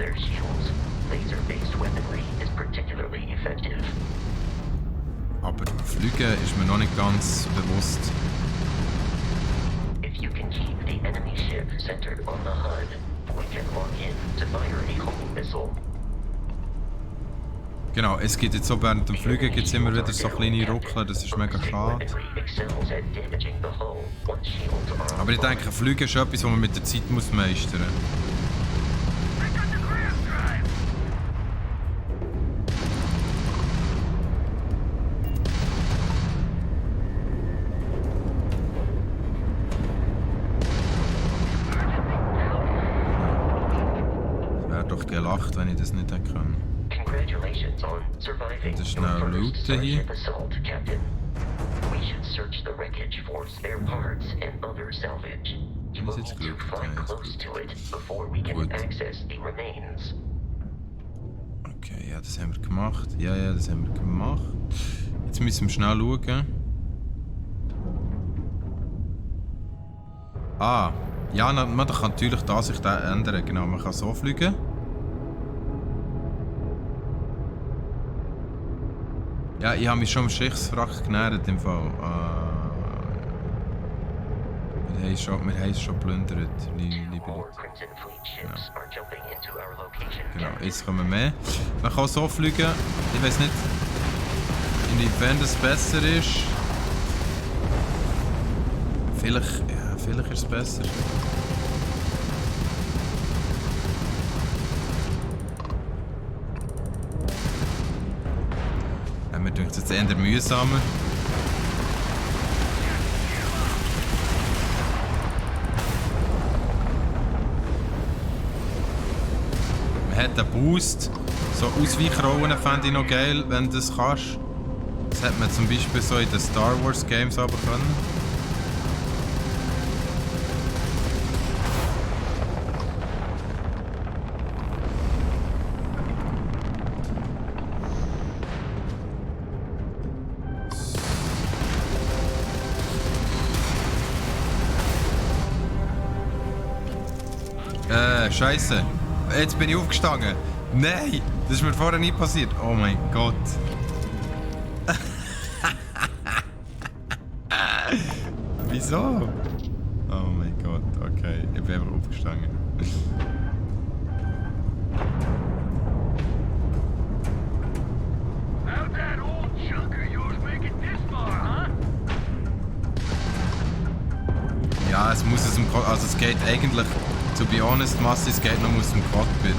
Aber Fliegen ist mir noch nicht ganz bewusst. Genau, es gibt jetzt so während dem Fliegen gibt's immer wieder so kleine Ruckler, das ist mega schade. Aber ich denke, Fliegen ist etwas, was man mit der Zeit muss meistern muss. Gelacht, wenn ich das nicht hätte können. Und das schnell looten hier. Ist jetzt gelootet? Ja, gut. Okay, Ja, das haben wir gemacht. Ja, das haben wir gemacht. Jetzt müssen wir schnell schauen. Ah, ja, man kann natürlich da sich da ändern. Genau, man kann so fliegen. Ja, ich habe mich schon am Schiffswrack genähert im Fall. Wir haben es schon geplündert, liebe Leute. Genau, jetzt kommen wir mehr. Man kann so fliegen. Ich weiß nicht, inwiefern das besser ist. Vielleicht ist es besser. Ja, mir denkt es jetzt eher mühsamer. Man hat einen Boost. So Ausweichrollen fände ich noch geil, wenn du das kannst. Das hat man zum Beispiel so in den Star Wars Games aber können. Scheiße. Jetzt bin ich aufgestanden. Nein, das ist mir vorher nie passiert. Oh mein Gott. Wieso? Oh mein Gott, okay. Ich bin einfach aufgestanden. Ja, es muss aus dem Cockpit, also es geht eigentlich, to be honest, Massi, es geht noch aus dem Cockpit.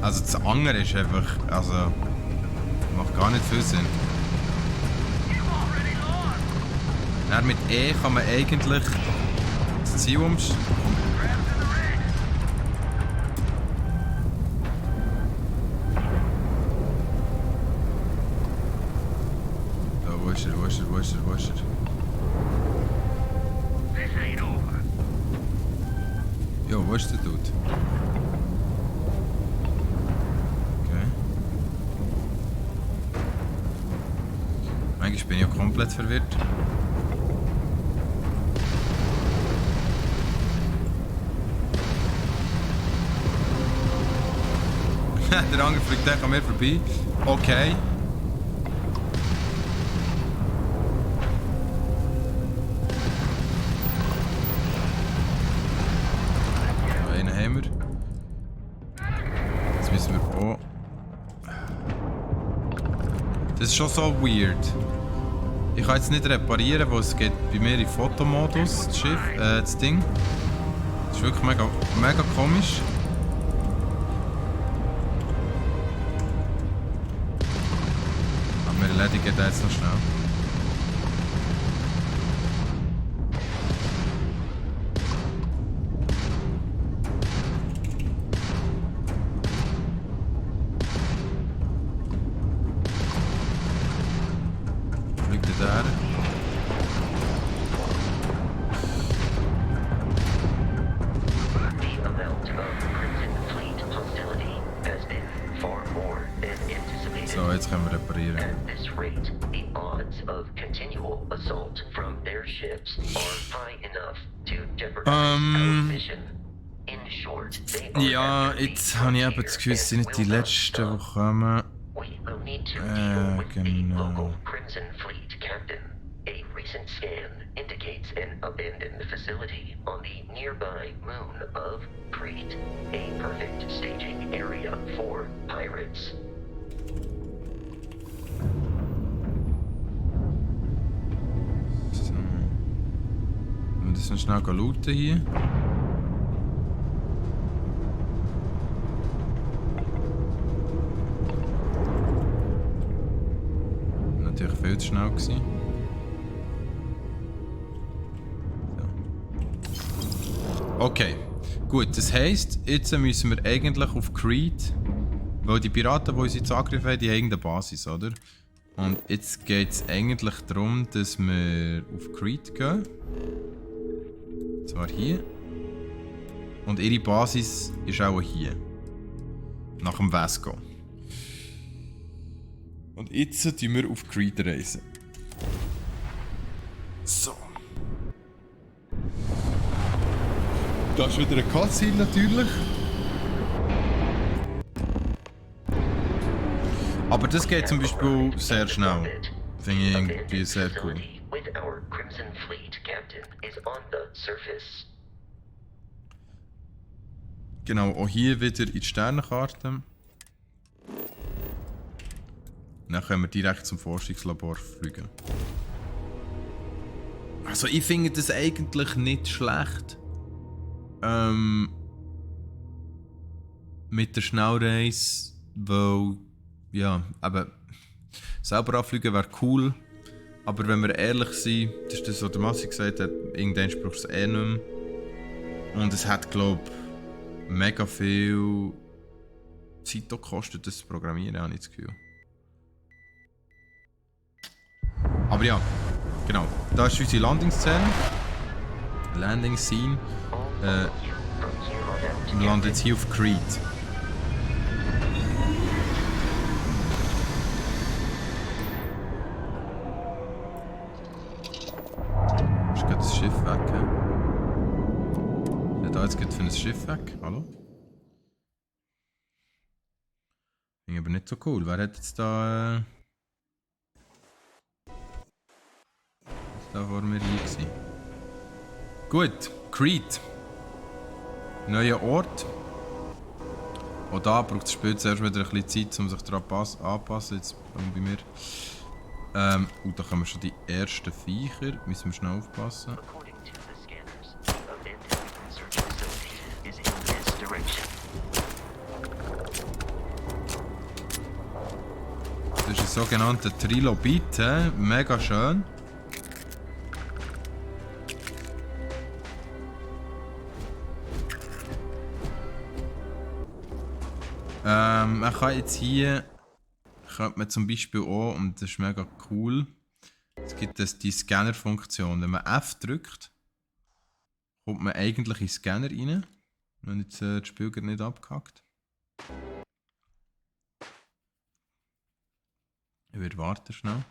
Also das andere ist einfach, also, macht gar nicht viel Sinn. Dann mit E kann man eigentlich das Ziel Wo ist er? Jo, wo ist der Dude? Okay. Eigentlich bin ich ja komplett verwirrt. Der andere fliegt an mir vorbei. Okay. Das ist schon so weird. Ich kann jetzt nicht reparieren, weil es geht bei mir in Fotomodus, das Schiff, das Ding. Das ist wirklich mega komisch. Aber wir erledigen das jetzt noch schnell. So, jetzt können wir reparieren. At this rate, the odds of continual assault from their ships are high enough to jeopardize our mission. In short, they are Ja, jetzt habe ich eben das Gefühl, es sind nicht die letzten, die kommen. We will need to deal with the genau. local Crimson Fleet captain. A recent scan indicates an abandoned facility on the nearby moon of Crete, a perfect staging area for pirates. So. Und das noch schnell looten hier. Natürlich viel zu schnell gewesen. So. Okay, gut, das heisst, jetzt müssen wir eigentlich auf Crete, weil die Piraten, die uns jetzt angegriffen haben, die haben irgendeine Basis, oder? Und jetzt geht es eigentlich darum, dass wir auf Crete gehen. Und zwar hier. Und ihre Basis ist auch hier. Nach dem Vasco. Und jetzt tun wir auf Creed reisen. So. Da ist wieder eine Cutscene natürlich. Aber das geht zum Beispiel sehr schnell. Finde ich irgendwie sehr cool. With our Crimson Fleet captain is on the surface. Genau, auch hier wieder in die Sternenkarte. Dann können wir direkt zum Forschungslabor fliegen. Also ich finde das eigentlich nicht schlecht. Mit der Schnellreise, weil, ja, aber selber anfliegen wäre cool. Aber wenn wir ehrlich sind, das ist das, was der Massi gesagt hat, irgendwann brauchst du es eh nicht mehr. Und es hat, glaube ich, mega viel Zeit gekostet, das zu programmieren, habe ich das Gefühl. Aber ja, genau. Da ist unsere Landingsszene. Landing Scene. Wir landen jetzt hier auf Creed. Ist gerade das Schiff weg? Ja, da jetzt geht für ein Schiff weg. Hallo? Finde ich aber nicht so cool. Wer hat jetzt da. Da vor mir hier gewesen. Gut, Creed. Neuer Ort. Auch da braucht das Spiel zuerst wieder ein bisschen Zeit, um sich daran anzupassen. Jetzt bei mir. Da kommen schon die ersten Viecher. Müssen wir schnell aufpassen. According to the scanners, abandoned research facility is in this direction. Das ist ein sogenannter Trilobit. Mega schön. Man kann jetzt hier, könnte man zum Beispiel auch, und das ist mega cool, es gibt die Scanner-Funktion. Wenn man F drückt, kommt man eigentlich in den Scanner rein. Wenn jetzt das Spiel nicht abgehackt. Ich werde warten schnell.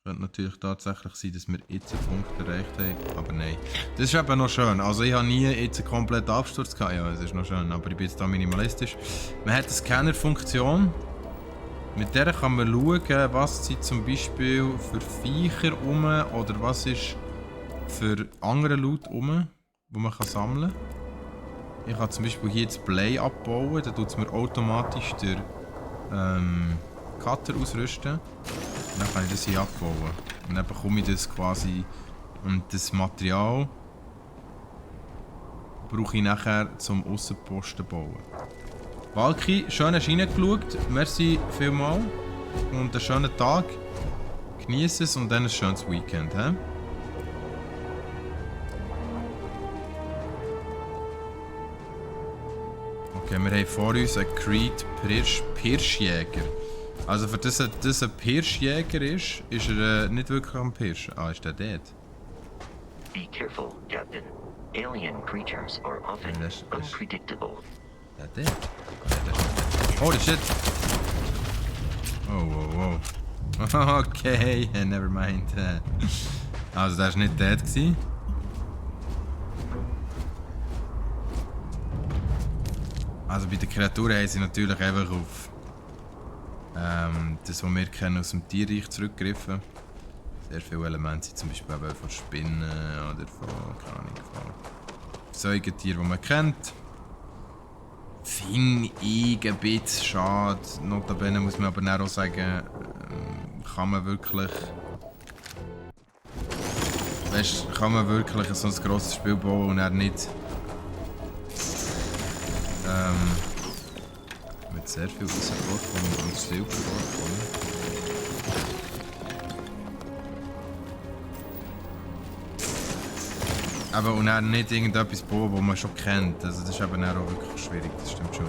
Könnte natürlich tatsächlich sein, dass wir jetzt einen Punkt erreicht haben, aber nein. Das ist eben noch schön. Also ich habe nie jetzt einen kompletten Absturz gehabt. Ja, das ist noch schön, aber ich bin jetzt da minimalistisch. Man hat eine Scanner-Funktion. Mit der kann man schauen, was sind zum Beispiel für Viecher rum oder was ist für andere Loot rum, die man kann sammeln kann. Ich kann zum Beispiel hier das Blei abbauen, dann tut es mir automatisch den Cutter ausrüsten. Und dann kann ich das hier abbauen. Und dann bekomme ich das quasi. Und das Material brauche ich nachher zum Aussenposten bauen. Valky, schön hast du reingeschaut. Merci vielmals. Und einen schönen Tag. Genieße es und dann ein schönes Weekend. He? Okay, wir haben vor uns einen Creed Pirschjäger. Also für das ein Pirschjäger ist er nicht wirklich am Pirsch. Ah, ist der dort? Be careful, Captain. Alien creatures are often unpredictable. Der dort? Holy shit! Oh, wow, wow. Okay, never mind. Also der war nicht dort gewesen. Also bei den Kreaturen haben sie natürlich einfach auf das, was wir kennen, aus dem Tierreich zurückgegriffen. Sehr viele Elemente sind zum Beispiel eben von Spinnen oder von, keine Ahnung, von Säugetieren, die man kennt. Finde ich ein bisschen schade. Notabene muss man aber auch sagen, kann man wirklich... Weißt, kann man wirklich so ein grosses Spiel bauen und dann nicht... mit sehr viel Wasservorkommen und Silbervorkommen. Aber und dann nicht irgendetwas bauen, das man schon kennt. Also das ist eben auch wirklich schwierig, das stimmt schon.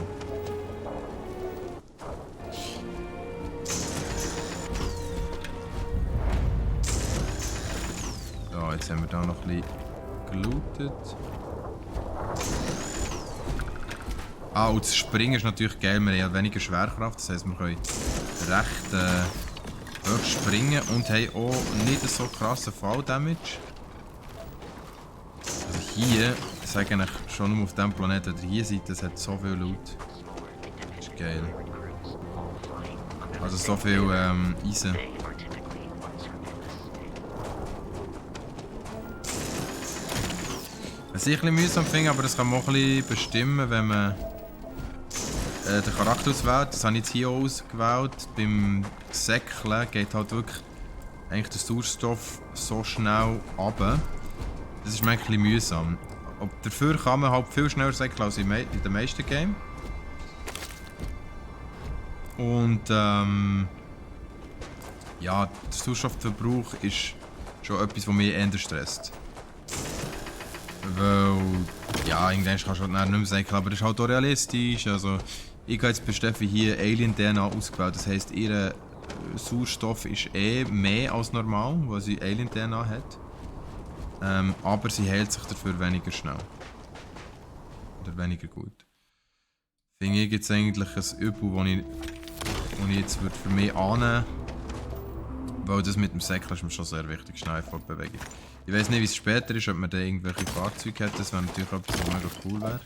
So, jetzt haben wir da noch ein bisschen gelootet. Ah, und das Springen ist natürlich geil, wir haben ja weniger Schwerkraft, das heisst wir können recht hoch springen und haben auch nicht so krassen Fall-Damage. Also hier, ich sage eigentlich schon nur auf dem Planeten, oder hier seid, das hat so viel Loot. Das ist geil. Also so viel Eisen. Was ich ein bisschen mühsam finde, aber das kann man auch ein bisschen bestimmen, wenn man den Charakter auswählt. Das habe ich jetzt hier auch ausgewählt. Beim Säckeln geht halt wirklich eigentlich der Sauerstoff so schnell runter. Das ist manchmal ein bisschen mühsam. Dafür kann man halt viel schneller säckeln als in den meisten Games. Und ja, der Sauerstoffverbrauch ist schon etwas, was mich eher stresst. Weil, ja, irgendwann kannst du halt nicht mehr säckeln, aber das ist halt auch realistisch. Also, ich habe jetzt bei Steffi hier Alien-DNA ausgewählt, das heisst, ihr Sauerstoff ist mehr als normal, weil sie Alien-DNA hat. Aber sie heilt sich dafür weniger schnell. Oder weniger gut. Finde ich jetzt eigentlich ein Übel, das ich jetzt für mich annehmen würde. Weil das mit dem Säckeln ist mir schon sehr wichtig, schnell Fortbewegung. Ich weiß nicht, wie es später ist, ob man da irgendwelche Fahrzeuge hat, das wäre natürlich etwas, was mega cool wäre.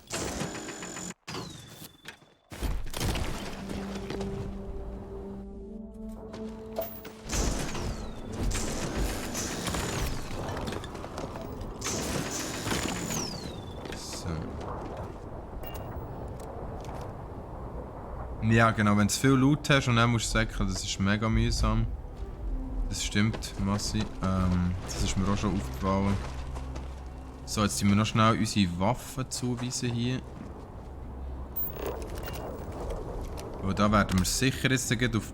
Ja genau, wenn du viel Loot hast und dann musst du säckeln, das ist mega mühsam. Das stimmt, Massi. Das ist mir auch schon aufgefallen. So, jetzt müssen wir noch schnell unsere Waffen zuweisen hier. Und da werden wir sicher jetzt auf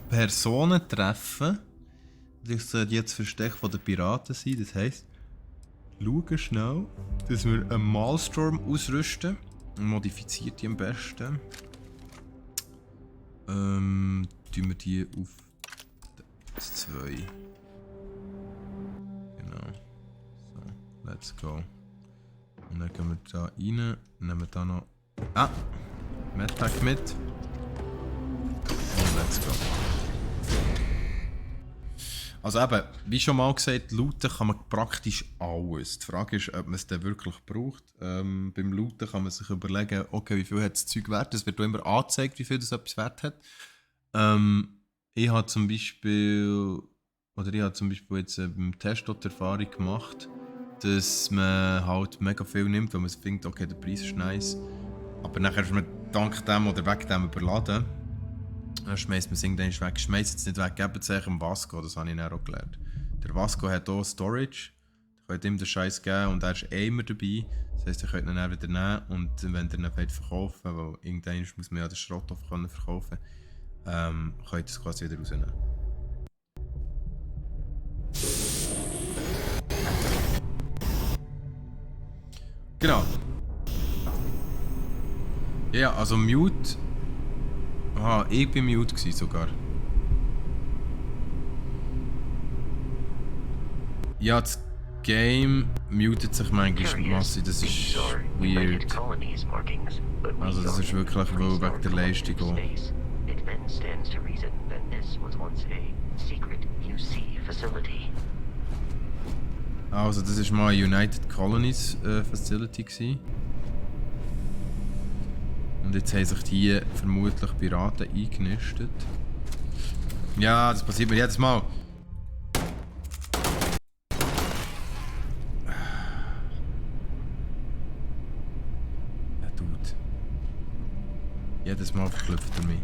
Personen treffen. Die jetzt das Versteck der Piraten sein. Das heisst, schauen schnell, dass wir einen Maelstrom ausrüsten. Modifiziert die am besten. Tun wir die auf 2. Genau. So, let's go. Und dann gehen wir da rein. Nehmen da noch. Ah! Medpack mit. Und let's go. Also eben, wie schon mal gesagt, looten kann man praktisch alles. Die Frage ist, ob man es dann wirklich braucht. Beim Looten kann man sich überlegen, okay, wie viel hat das Zeug wert? Es wird auch immer angezeigt, wie viel das etwas wert hat. Ich habe zum Beispiel jetzt beim Test die Erfahrung gemacht, dass man halt mega viel nimmt, weil man findet, okay, der Preis ist nice. Aber nachher ist man dank dem oder wegen dem überladen. Dann schmeißt man es irgendwann weg. Schmeißt es nicht weg, gebt es euch dem Vasco, das habe ich dann auch gelernt. Der Vasco hat auch Storage. Ihr könnt ihm den Scheiß geben und er ist immer dabei. Das heisst, ihr könnt ihn dann wieder nehmen und wenn ihr ihn verkaufen wollt, weil irgendwann muss man ja den Schrott verkaufen, könnt ihr es quasi wieder rausnehmen. Genau. Ja, also Mute. Aha, ich bin Mute gewesen sogar. Ja, das Game mutet sich manchmal massiv, das ist weird. Also das ist wirklich wohl wegen der Leistung auch. Also das war mal eine United Colonies Facility gewesen. Und jetzt haben sich die vermutlich Piraten eingenistet. Ja, das passiert mir jedes Mal. Ja, Dude. Jedes Mal verklüpft er mich.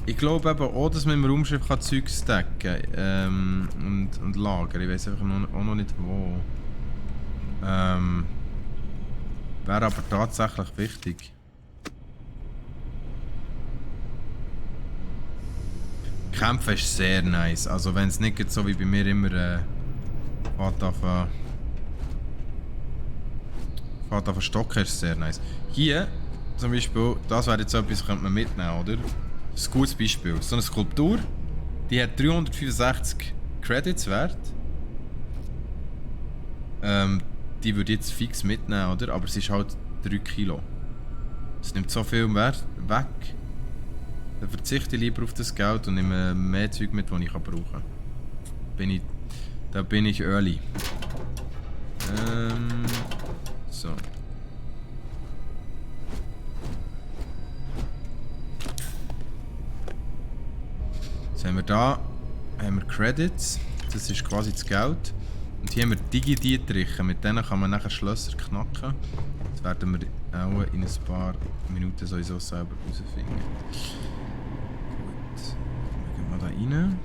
Ich glaube eben auch, dass man im Raumschiff Zeug stacken kann und lagern. Ich weiß einfach auch noch nicht wo. Wäre aber tatsächlich wichtig. Kämpfen ist sehr nice. Also wenn es nicht so wie bei mir immer fährt auf Stocken, ist es sehr nice. Hier zum Beispiel, das wäre jetzt etwas, könnte man mitnehmen, oder? Das ist ein gutes Beispiel. So eine Skulptur, die hat 365 Credits wert. Die würde ich jetzt fix mitnehmen, oder? Aber es ist halt 3 Kilo. Es nimmt so viel Wert weg. Dann verzichte ich lieber auf das Geld und nehme mehr Zeug mit, das ich brauchen kann. Da bin ich early. So. Jetzt haben wir da Credits. Das ist quasi das Geld. Und hier haben wir Digi-Dietriche. Mit denen kann man nachher Schlösser knacken. Das werden wir auch in ein paar Minuten sowieso selber herausfinden. Gut. Dann gehen wir da rein.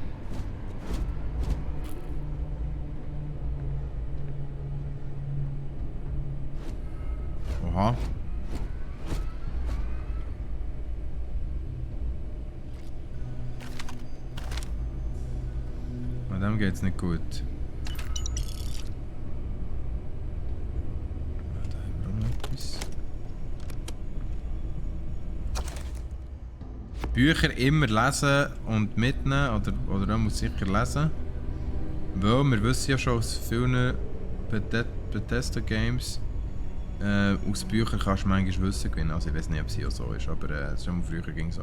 Oha. Bei dem geht's nicht gut. Da haben wir auch noch etwas. Bücher immer lesen und mitnehmen, oder man muss sicher lesen. Weil wir wissen ja schon aus vielen Bethesda Games, aus Büchern kannst du manchmal Wissen gewinnen. Also ich weiß nicht, ob es hier auch so ist, aber es war schon früher ging so.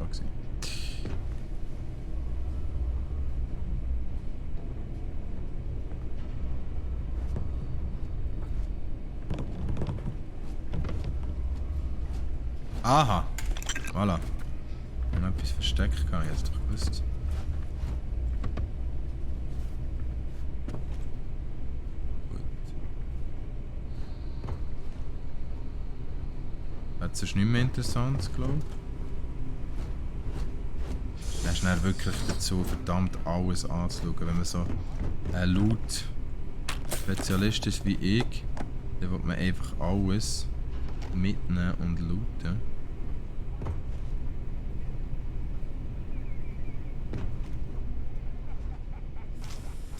Aha! Voilà. Ich habe noch etwas versteckt, ich habe es doch gewusst. Das ist nicht mehr interessant, glaube ich. Er ist dann wirklich dazu verdammt alles anzuschauen. Wenn man so ein Loot-Spezialist ist wie ich, dann will man einfach alles mitnehmen und looten.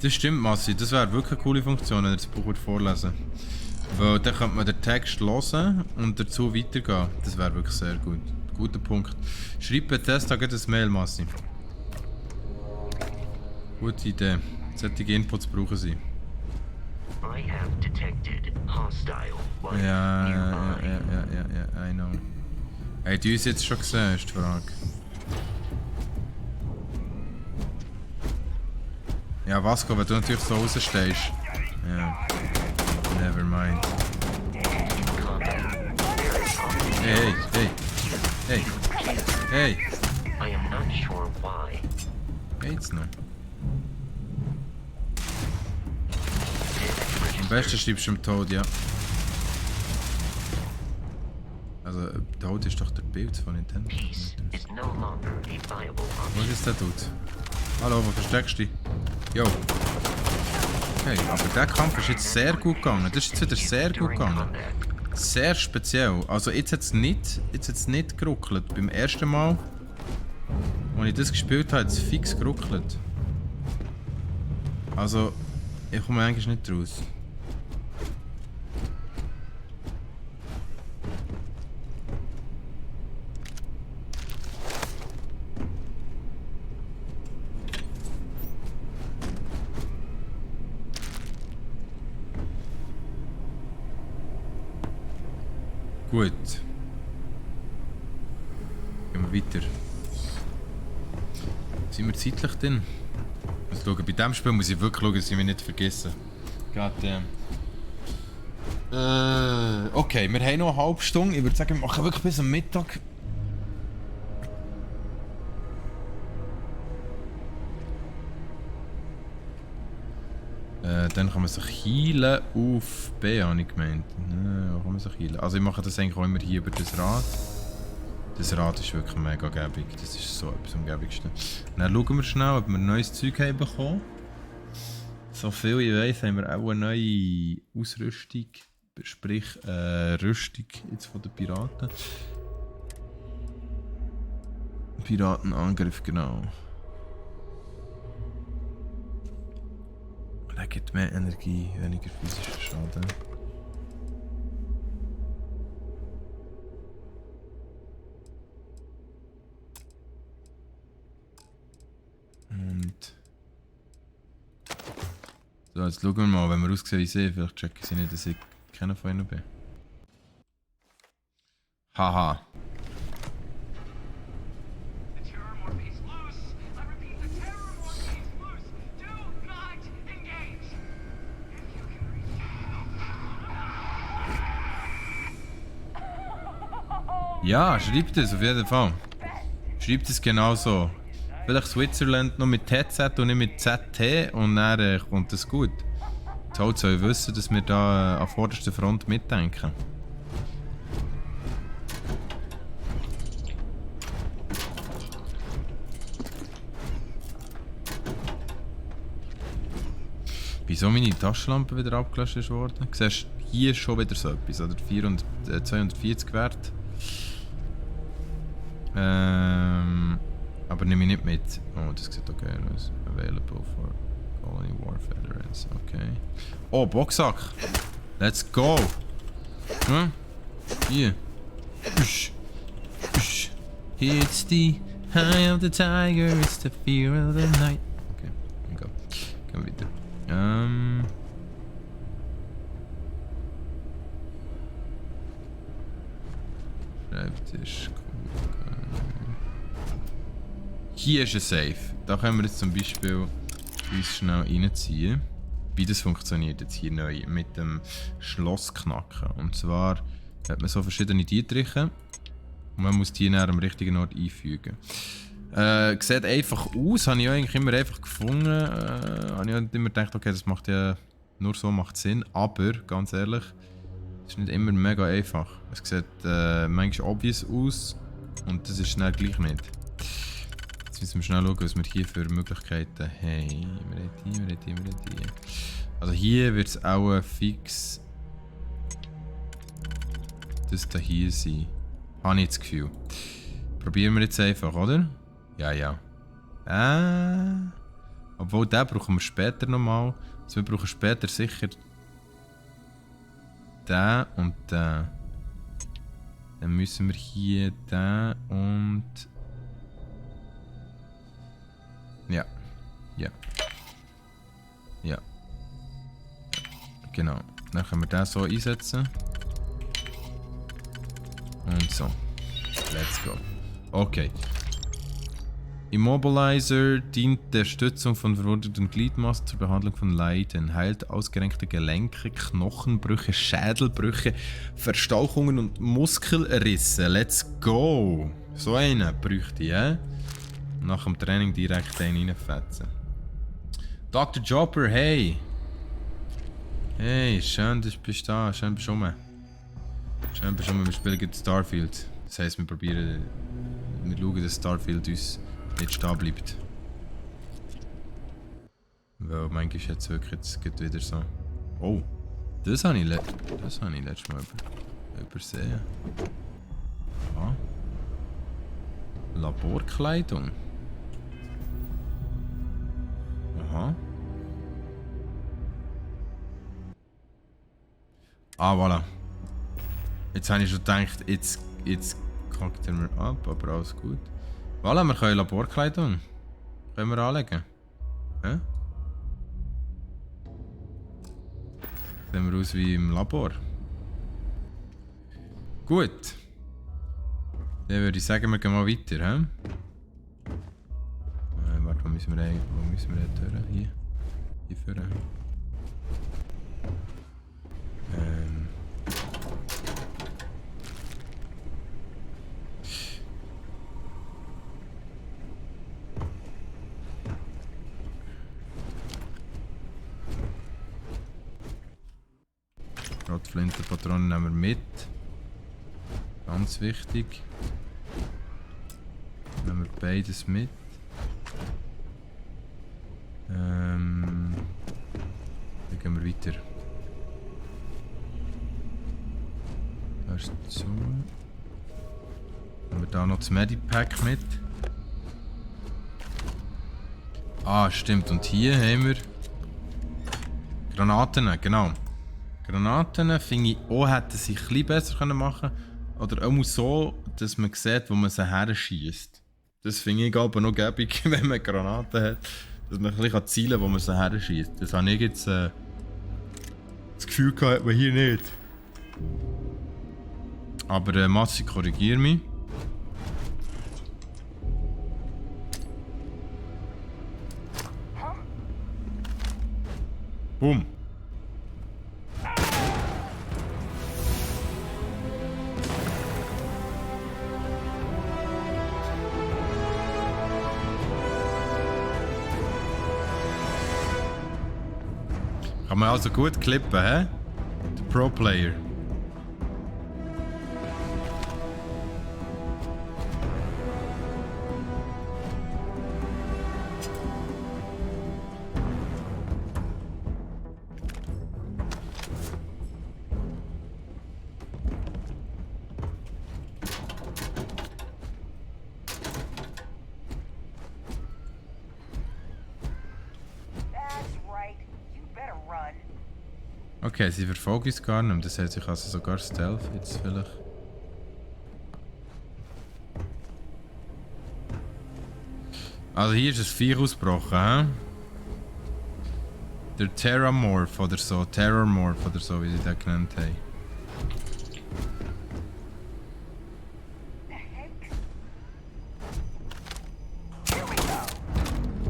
Das stimmt, Massi. Das wäre wirklich eine coole Funktion, wenn ihr das Buch vorlesen würdet. Weil dann könnte man den Text hören und dazu weitergehen. Das wäre wirklich sehr gut. Guter Punkt. Schreib Bethesda gleich ein Mail, Massi. Gute Idee. Solche Inputs brauchen sie. Ja, I know. Hey, du uns jetzt schon gesehen, ist die Frage. Ja, Vasco, wenn du natürlich so rausstehst. Ja. Never mind. Hey, hey, hey, hey. I am not sure why. Geht's noch? Am besten schreibst du im Tod, ja. Also, Tod ist doch der Bild von Nintendo. Wo ist der Dude? Hallo, wo versteckst du dich? Jo. Okay, aber der Kampf ist jetzt sehr gut gegangen. Das ist jetzt wieder sehr gut gegangen. Sehr speziell. Also jetzt hat es nicht geruckelt. Beim ersten Mal, als ich das gespielt habe, hat es fix geruckelt. Also, ich komme eigentlich nicht raus. Gut. Gehen wir weiter. Sind wir zeitlich denn? Also schauen, bei diesem Spiel muss ich wirklich schauen, dass ich mich nicht vergessen. Goddamn. Okay, wir haben noch eine halbe Stunde. Ich würde sagen, wir machen wirklich bis am Mittag. Dann kann man sich healen auf B, habe ich gemeint. Wo kann man sich healen? Also ich mache das eigentlich auch immer hier über das Rad. Das Rad ist wirklich mega gäbig. Das ist so etwas am gäbigsten. Dann schauen wir schnell, ob wir neues Zeug haben bekommen. So viel ich weiss, haben wir auch eine neue Ausrüstung. Sprich, Rüstung jetzt von den Piraten. Piratenangriff, genau. Er gibt mehr Energie, weniger physischen Schaden. Und So, jetzt schauen wir mal, wenn wir aussehen wie sie, vielleicht checken sie nicht, dass ich keiner von ihnen bin. Haha. Ja, schreibt es auf jeden Fall. Schreibt es genauso. Vielleicht Switzerland noch mit TZ und nicht mit ZT und dann kommt es gut. Jetzt halt soll ich wissen, dass wir da an vorderster Front mitdenken. Wieso meine Taschenlampe wieder abgelöscht ist worden? Du siehst, hier ist schon wieder so etwas, oder? 240 Wert. Aber nehme ich nicht mit. Oh, das sieht okay aus. Available for Colony War Veterans. Okay. Oh, Boxsack! Let's go! Hm? Hier. Usch. Usch. It's the eye of the tiger, it's the fear of the night. Okay, dann go. Gehen wir weiter. Schreibtisch. Hier ist ein Safe. Da können wir jetzt zum Beispiel uns schnell reinziehen. Wie das funktioniert jetzt hier neu mit dem Schlossknacken. Und zwar hat man so verschiedene Dietriche und man muss die dann am richtigen Ort einfügen. Sieht einfach aus, habe ich eigentlich immer einfach gefunden. Habe ich immer gedacht, okay, das macht ja nur so macht Sinn. Aber ganz ehrlich, es ist nicht immer mega einfach. Es sieht manchmal obvious aus und das ist schnell gleich nicht. Jetzt müssen wir schnell schauen, was wir hier für Möglichkeiten haben. Wir haben die. Also hier wird es auch fix das da hier sein. Habe ich das Gefühl. Probieren wir jetzt einfach, oder? Ja. Obwohl, den brauchen wir später nochmal. Also wir brauchen später sicher den und den. Dann müssen wir hier den und... Ja. Genau. Dann können wir den so einsetzen. Und so. Let's go. Okay. Immobilizer dient der Stützung von verwundeten Gliedmaßen zur Behandlung von Leiden, heilt ausgerenkte Gelenke, Knochenbrüche, Schädelbrüche, Verstauchungen und Muskelrisse. Let's go! So einen bräuchte ich, Nach dem Training direkt einen reinfetzen. Dr. Jopper, hey! Hey, schön, dass du bist da. Schön, bist du rum. Wir spielen gegen Starfield. Das heisst, wir schauen, dass Starfield uns nicht stehen bleibt. Weil manchmal hat es wirklich jetzt wieder so... Oh! Das habe ich letztes Mal übersehen. Aha. Laborkleidung. Aha. Ah, voilà. Jetzt habe ich schon gedacht, jetzt kackt er mir ab, aber alles gut. Voilà, wir können Laborkleidung. Können wir anlegen. Hä? Sehen wir aus wie im Labor. Gut. Dann würde ich sagen, wir gehen mal weiter, hä? Warte, wo müssen wir durch? Hier vorne. Flintenpatronen nehmen wir mit. Ganz wichtig. Nehmen wir beides mit. Dann gehen wir weiter. Erst so. Nehmen wir da noch das Medipack mit. Ah, stimmt. Und hier haben wir Granaten, genau. Granaten finde ich auch, hätten sie ein bisschen besser machen können. Oder auch so, dass man sieht, wo man sie her schießt. Das finde ich aber noch gäbig, wenn man Granaten hat. dass man ein bisschen zielen kann, wo man so her schießt. Das habe ich jetzt das Gefühl gehabt, hat man hier nicht. Aber Massi, korrigier mich. Boom. Kann man also gut klippen, hä? Der Pro-Player. Okay, sie verfolgen uns gar nicht. Das heißt, ich also sogar Stealth jetzt vielleicht. Also hier ist ein Viech ausgebrochen, hä? Der Terramorph oder so, Terrormorph oder so, wie sie den genannt haben.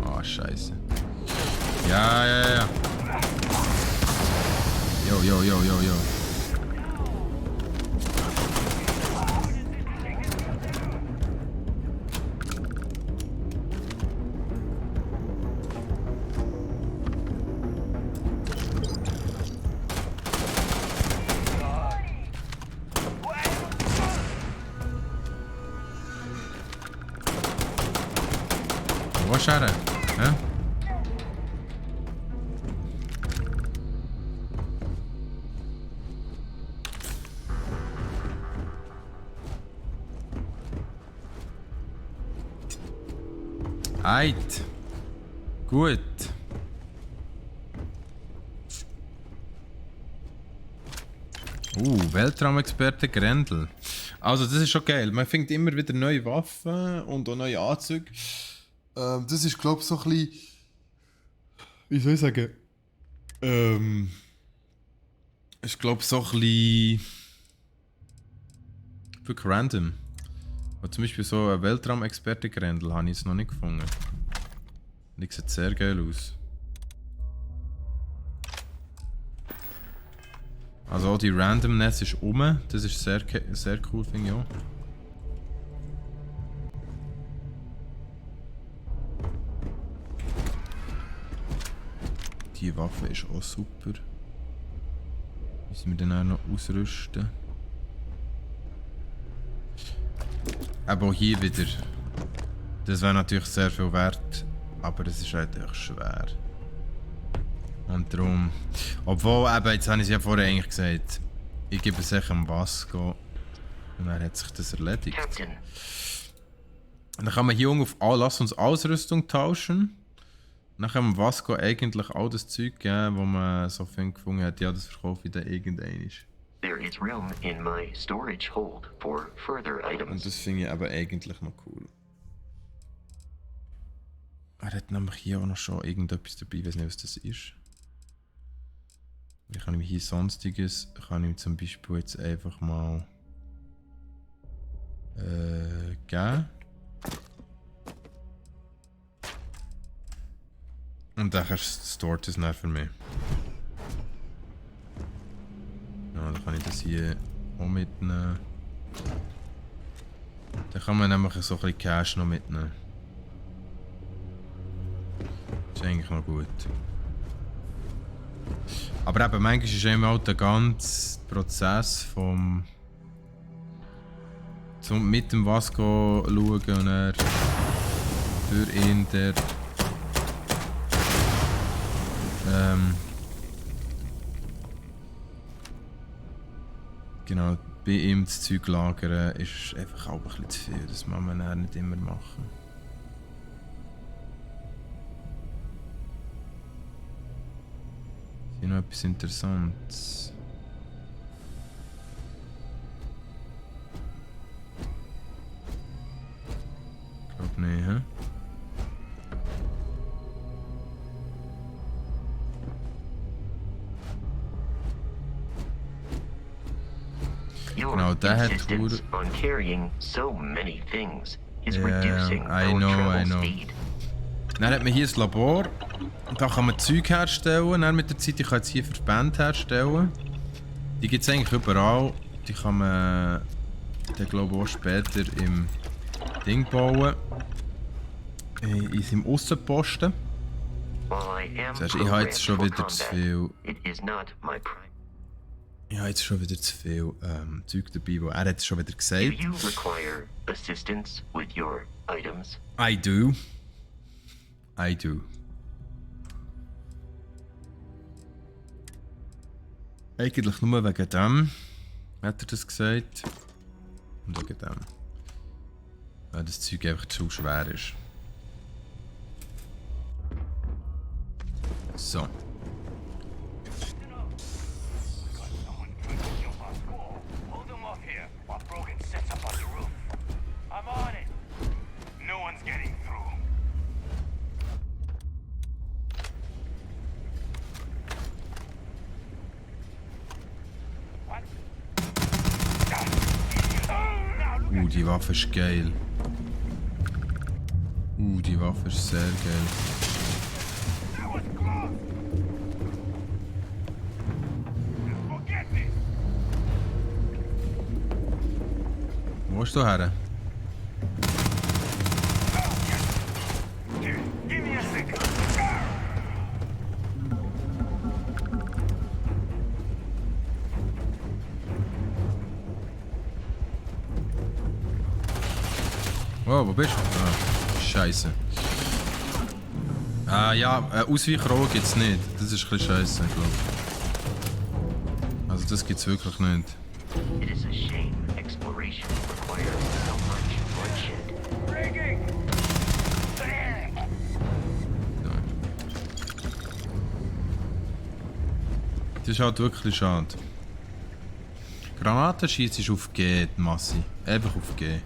Oh, scheiße. Ja. Yo. Wo ist er? Hä? Eit. Gut. Weltraumexperte Grendel. Also das ist schon geil. Man findet immer wieder neue Waffen und auch neue Anzüge. Das ist glaube ich so ein bisschen... Wie soll ich sagen? Ist glaube ich so ein bisschen... Wirklich random. Und zum Beispiel so ein Weltraumexperte Grendel habe ich jetzt noch nicht gefunden. Die sieht sehr geil aus. Also auch die Randomness ist um. Das ist sehr cool, finde ich auch. Die Waffe ist auch super. Müssen wir dann auch noch ausrüsten. Aber auch hier wieder. Das wäre natürlich sehr viel wert, aber es ist halt echt schwer. Und darum. Obwohl, eben, jetzt habe ich es ja vorher eigentlich gesagt, ich gebe es echt am Vasco. Und dann hat sich das erledigt. Captain. Und dann kann man hier auf lass uns Ausrüstung tauschen. Dann kann man Vasco eigentlich all das Zeug geben, wo man so viel gefunden hat, ja, das verkaufe ich dann irgendein. There is room in my storage hold for further Und items. das finde ich aber eigentlich noch cool. Er hat nämlich hier auch noch schon irgendetwas dabei, ich weiß nicht, was das ist. Ich kann ihm hier sonstiges, kann ihm zum Beispiel jetzt einfach mal geben. Und dann stort es dann für mich. Ja, dann kann ich das hier auch mitnehmen. Dann kann man nämlich so ein bisschen Cash noch mitnehmen. Das ist eigentlich noch gut. Aber eben, manchmal ist eben auch der ganze Prozess vom... mit dem Vasco schauen und dann für ihn der... genau, bei ihm das Zeug lagern ist einfach auch ein bisschen zu viel. Das muss man dann nicht immer machen. Ist hier noch etwas Interessantes? Ich glaube nicht, hä? Your Genau, der hat insistence on carrying so many things is Yeah, reducing I our know. travel speed. Dann hat man hier ein Labor. Da kann man Zeug herstellen. Dann mit der Zeit, ich kann jetzt hier Verbände herstellen. Die gibt es eigentlich überall. Die kann man dann glaube ich auch später im Ding bauen. In seinem Aussenposten. While I am Zuerst, ich habe jetzt schon programmed wieder for zu combat, viel. it is not my prime. Ich habe jetzt schon wieder zu viel Zeug dabei, wo er hat es schon wieder Do gesagt. you require assistance with your items? I do. I do. Eigentlich nur wegen dem hat er das gesagt. Und wegen dem. Weil das Zeug einfach zu schwer ist. So. Hold them off here while Brogan sets up on the roof. I'm on it. No one's getting through. What? Die Waffe ist geil. Die Waffe ist sehr geil. That was close. Forget this. Wo bist du her? Here, give me a second. Oh, wo bist du? Ah, Scheiße. Ja, Ausweichrohr gibt's nicht. Das ist ein bisschen scheiße, glaube ich. Also das gibt's wirklich nicht. It is a shame exploration requires so much bloodshed. Breaking. Das ist halt wirklich schade. Granatenschieß ist auf G, die Masse. Einfach auf G.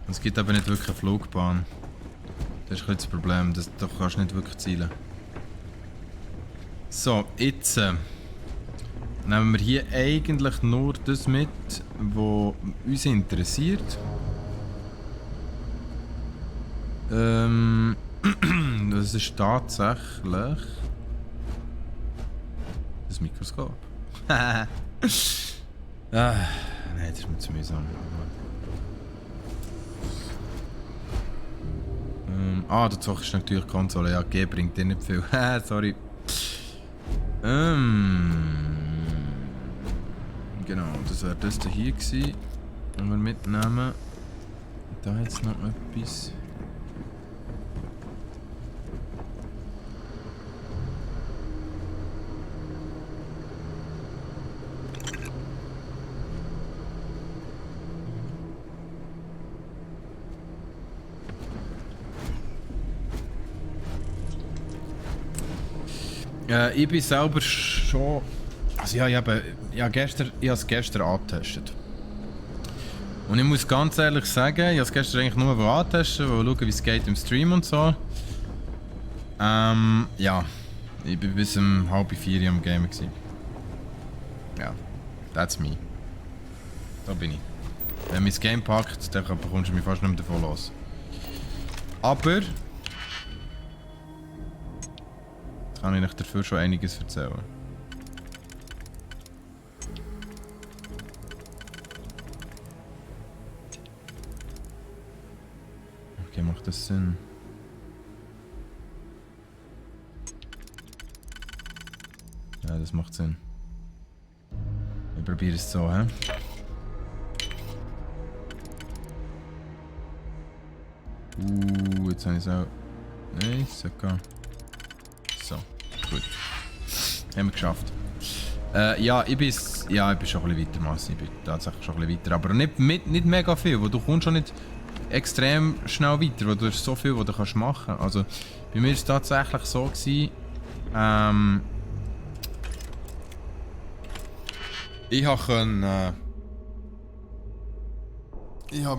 Und es gibt aber nicht wirklich eine Flugbahn. Das ist ein bisschen das Problem, da kannst du nicht wirklich zielen. So, jetzt nehmen wir hier eigentlich nur das mit, was uns interessiert. Das ist tatsächlich das Mikroskop. Nein, das ist mir zu mühsam. Du zockst natürlich Konsole. Ja, G bringt dir nicht viel. Sorry. Genau, das wäre das hier gewesen. Und wir mitnehmen. Da jetzt noch etwas. Ich bin selber schon. Also ja, ich habe es gestern angetestet. Und ich muss ganz ehrlich sagen, ich habe es gestern eigentlich nur antesten, schauen, wie es geht im Stream und so. Ja. Ich bin bis um 3:30 am Gamen gewesen. Ja, that's me. Da bin ich. Wenn mich das Game packt, dann bekommst du mich fast nicht mehr davon los. Aber kann ich euch dafür schon einiges erzählen. Okay, macht das Sinn? Ja, das macht Sinn. Ich probiere es so, hä? Jetzt habe ich es auch. Nein, okay. So, gut. Haben wir geschafft. Ja, ich bin schon ein bisschen weiter, Massi. Ich bin tatsächlich schon ein bisschen weiter. Aber nicht mega viel, weil du kommst schon nicht extrem schnell weiter, weil du hast so viel, was du kannst machen. Also, bei mir war es tatsächlich so gewesen, ich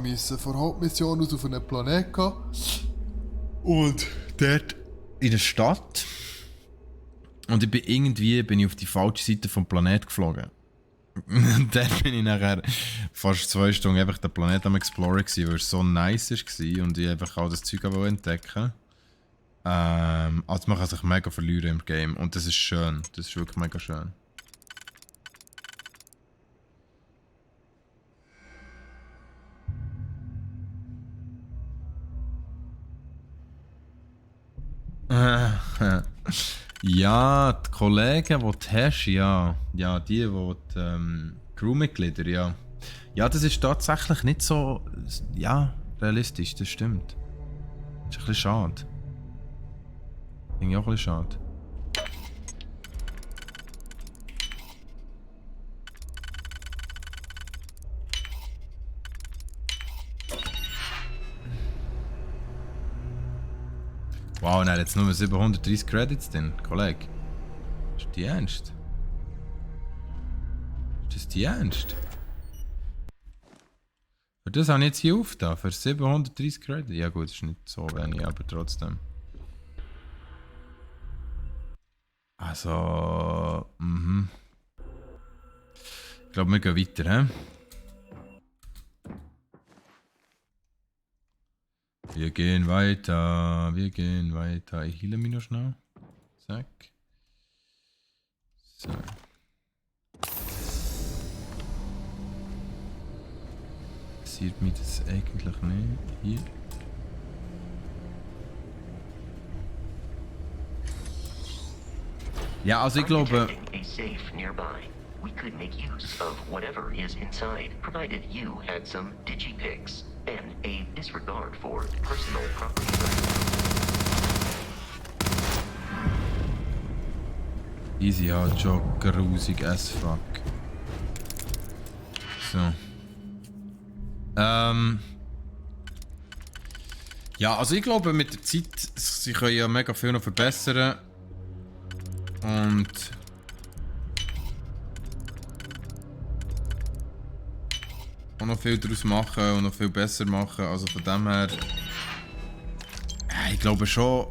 musste von der Hauptmission aus auf einen Planeten gehen. Und dort in der Stadt. Und bin ich auf die falsche Seite vom Planeten geflogen. Und dann bin ich nachher fast 2 Stunden einfach den Planeten am Exploren gewesen, weil es so nice war und ich einfach all das Zeug entdecken. Also man kann sich mega verlieren im Game und das ist schön. Das ist wirklich mega schön. Ja, die Kollegen, die du hast, ja. Ja, die Crewmitglieder, ja. Ja, das ist tatsächlich nicht so, ja, realistisch, das stimmt. Das ist ein bisschen schade. Finde ich auch ein bisschen schade. Wow, nein, jetzt nur 730 Credits drin, Kollege. Ist das die ernst? Ist das die ernst? Für das habe ich jetzt hier aufgetan, für 730 Credits. Ja gut, das ist nicht so wenig, aber trotzdem. Also, Ich glaube, wir gehen weiter, hä? Wir gehen weiter, Ich heile mich noch schnell. Zack. So. Passiert mir das eigentlich nicht? Hier. Ja, also ich glaube... A safe nearby. We could make use of whatever is inside, provided you had some digipics and a disregard for personal property rights. Easy halt schon grusig as fuck. So. Ja, also ich glaube mit der Zeit, sie können ja mega viel noch verbessern. Und auch noch viel daraus machen und noch viel besser machen. Also von dem her. Ich glaube schon,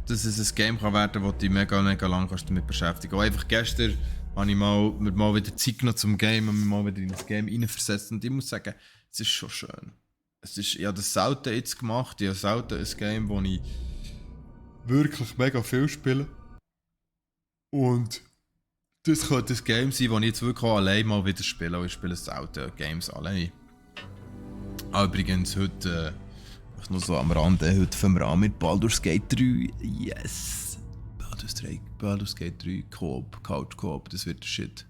dass es ein Game kann werden, wo du dich mega lang damit beschäftigen kannst. Auch einfach gestern habe ich mir mal wieder Zeit genommen zum Game und mich mal wieder in das Game reinversetzt. Und ich muss sagen, es ist schon schön. Ich habe das selten jetzt gemacht. Ich habe selten ein Game, wo ich wirklich mega viel spiele. Und das könnte ein Game sein, das ich jetzt wirklich auch allein mal wieder spiele. Und ich spiele selten Games allein. Übrigens, heute, noch so am Rande, heute fangen wir an mit Baldur's Gate 3. Yes! Baldur's Gate 3 Coop, Couch Coop, das wird der Shit.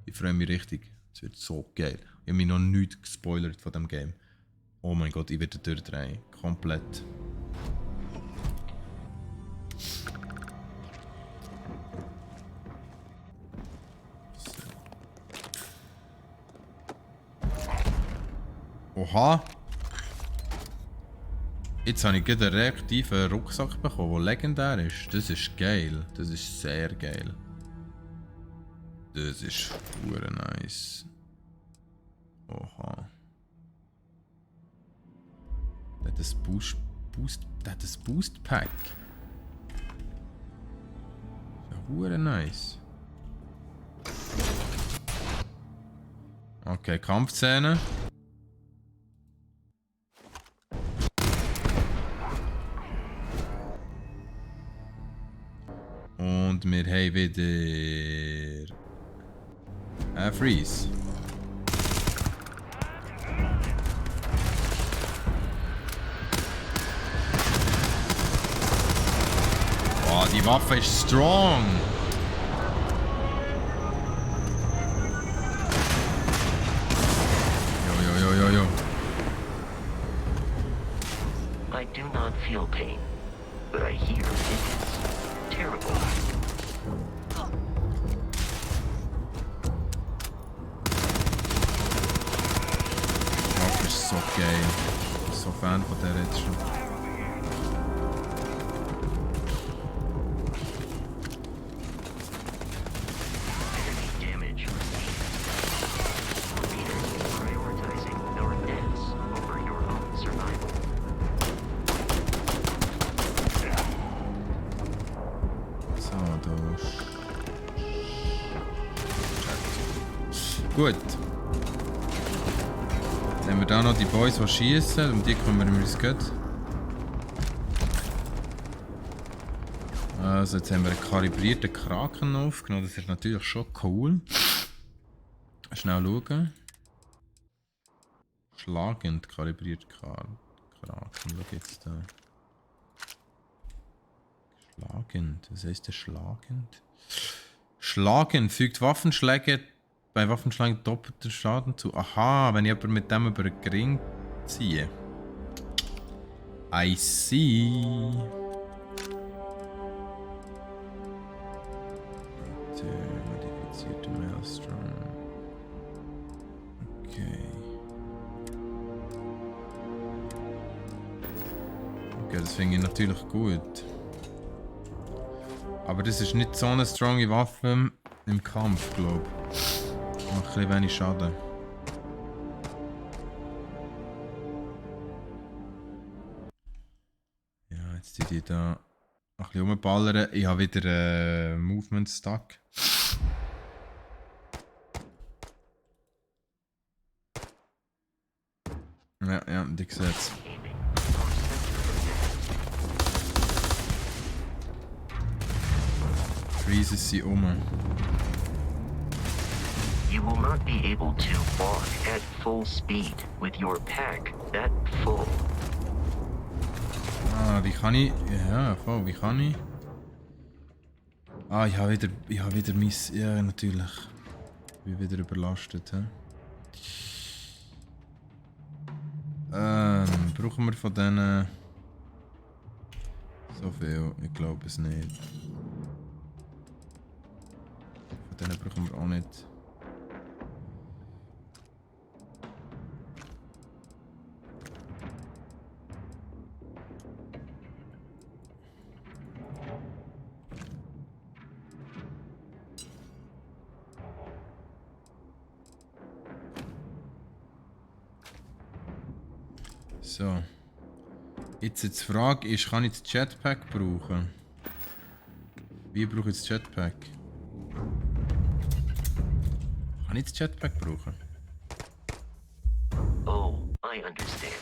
Ich freue mich richtig. Das wird so geil. Ich habe mich noch nichts gespoilert von dem Game. Oh mein Gott, ich werde durchdrehen. Komplett. Oha! Jetzt habe ich gerade einen reaktiven Rucksack bekommen, der legendär ist. Das ist geil. Das ist sehr geil. Das ist super nice. Oha. Der hat ein Boost Pack. Ja, super nice. Okay, Kampfszene. Und wir haben wieder Freeze. Boah, die Waffe ist strong. Jo. I do not feel pain, but I hear it is terrible. Das ist so geil. Ich bin so Fan von der jetzt schon. Gut. Jetzt haben wir da noch die Boys, die schießen. Um die kümmern wir uns gut. Also jetzt haben wir einen kalibrierten Kraken aufgenommen. Das ist natürlich schon cool. Schnell schauen. Schlagend kalibriert Kraken. Schau jetzt da. Schlagend. Was heißt das schlagend? Schlagend fügt Waffenschläge bei Waffenschlägen doppelten Schaden zu. Aha, wenn ich aber mit dem über den Ring ziehe. I see. Modifizierte Maelstrom. Okay. Okay, das finde ich natürlich gut. Aber das ist nicht so eine stronge Waffe im Kampf, glaube ich. Macht ein bisschen wenig Schaden. Ja, jetzt die da ein bisschen rumballern. Ich habe wieder Movement Stuck. Ja, die sieht's. Freezes sie um. You will not be able to walk at full speed with your pack that full. Ah, wie kann ich? Ja, voll, wie kann ich? Ah, ich habe wieder mein... Ja, natürlich. Ich bin wieder überlastet, hä? Brauchen wir von denen... So viel? Ich glaube es nicht. Von denen brauchen wir auch nicht. So. Jetzt die Frage ist, kann ich das Jetpack brauchen? Wie brauche ich das Jetpack? Kann ich das Jetpack brauchen? Oh, I understand.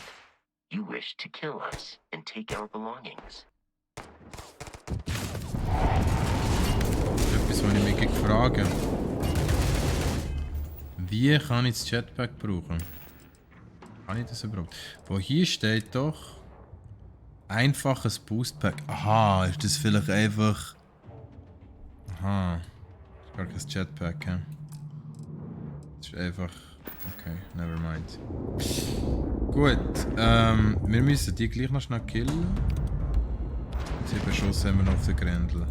You wish to kill us and take our belongings. Das ist etwas, was ich mich frage. Wie kann ich das Jetpack brauchen? Kann ich das überhaupt? Wo hier steht doch einfaches Boostpack. Aha, ist das vielleicht einfach... Aha, das ist gar kein Jetpack, hä? Das ist einfach... Okay, never mind. Gut, wir müssen die gleich noch schnell killen. 7 Schuss haben wir noch auf den Grendel.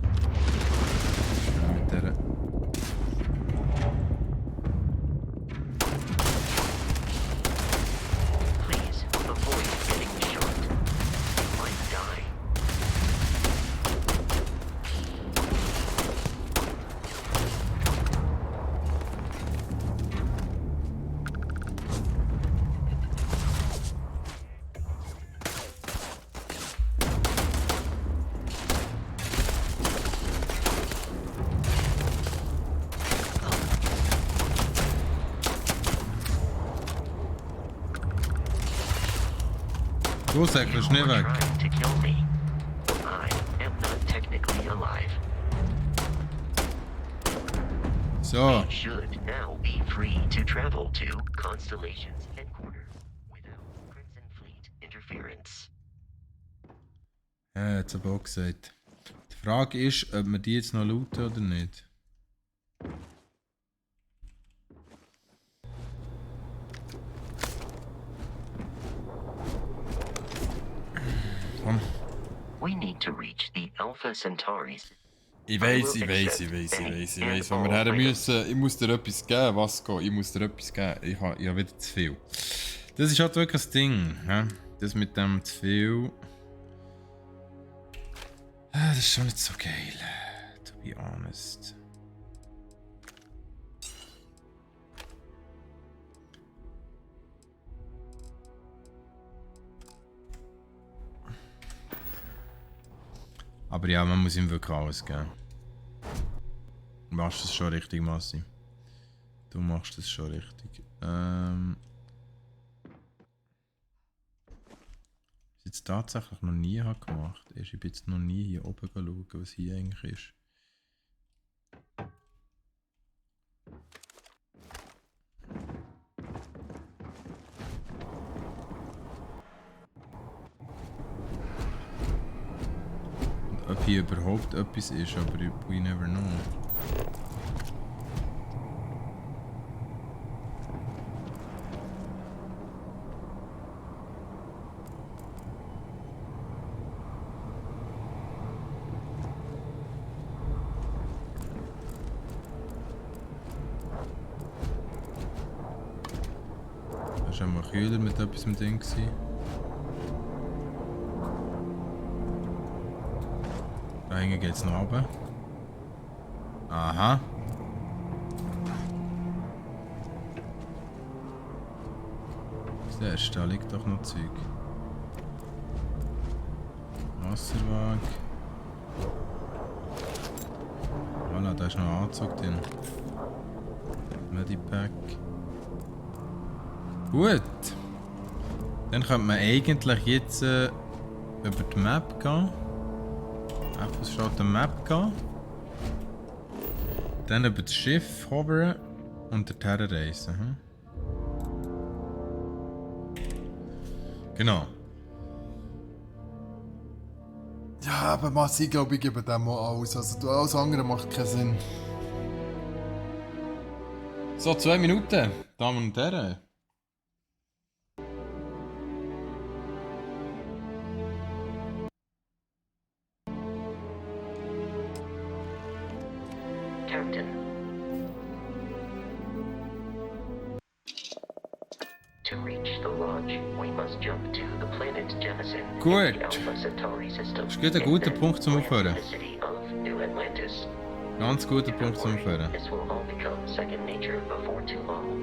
Schnell mit der... Los, Säckler, schnell weg. So. Ja, jetzt aber auch gesagt. Die Frage ist, ob wir die jetzt noch looten oder nicht. We need to reach the Alpha Centauris. Ich weiß, wo wir her müssen. Ich muss dir etwas geben, was geht. Ich muss dir etwas geben. Ich habe wieder zu viel. Das ist halt wirklich das Ding. He? Das mit dem zu viel. Das ist schon nicht so geil. To be honest. Aber ja, man muss ihm wirklich alles geben. Du machst das schon richtig, Massi. Du machst das schon richtig. Was ich jetzt tatsächlich noch nie habe gemacht ist, ich bin jetzt noch nie hier oben schauen, was hier eigentlich ist. Und ob hier überhaupt etwas ist, aber we never know. Das war mal Kühler mit etwas im Ding. Da hinten geht es noch runter. Aha. Siehst du, da liegt doch noch Zeug. Wasserwaage. Voilà, da ist noch ein Anzug drin. Medipack. Gut. Dann könnte man eigentlich jetzt über die Map gehen. Einfach statt der Map gehen. Dann über das Schiff hovern und dorthin reisen. Hm? Genau. Ja, aber Massi, ich glaube, ich gebe dem mal alles. Also alles andere macht keinen Sinn. So, 2 Minuten, Damen und Herren. Captain. To reach the lodge, we must jump to the planet Jemison in Gut. the Alpha Centauri system. Das ist gut, ein guter Punkt zum Aufhören. The city of New Atlantis. Ganz guter Punkt zum Aufhören. This will all become second nature before too long.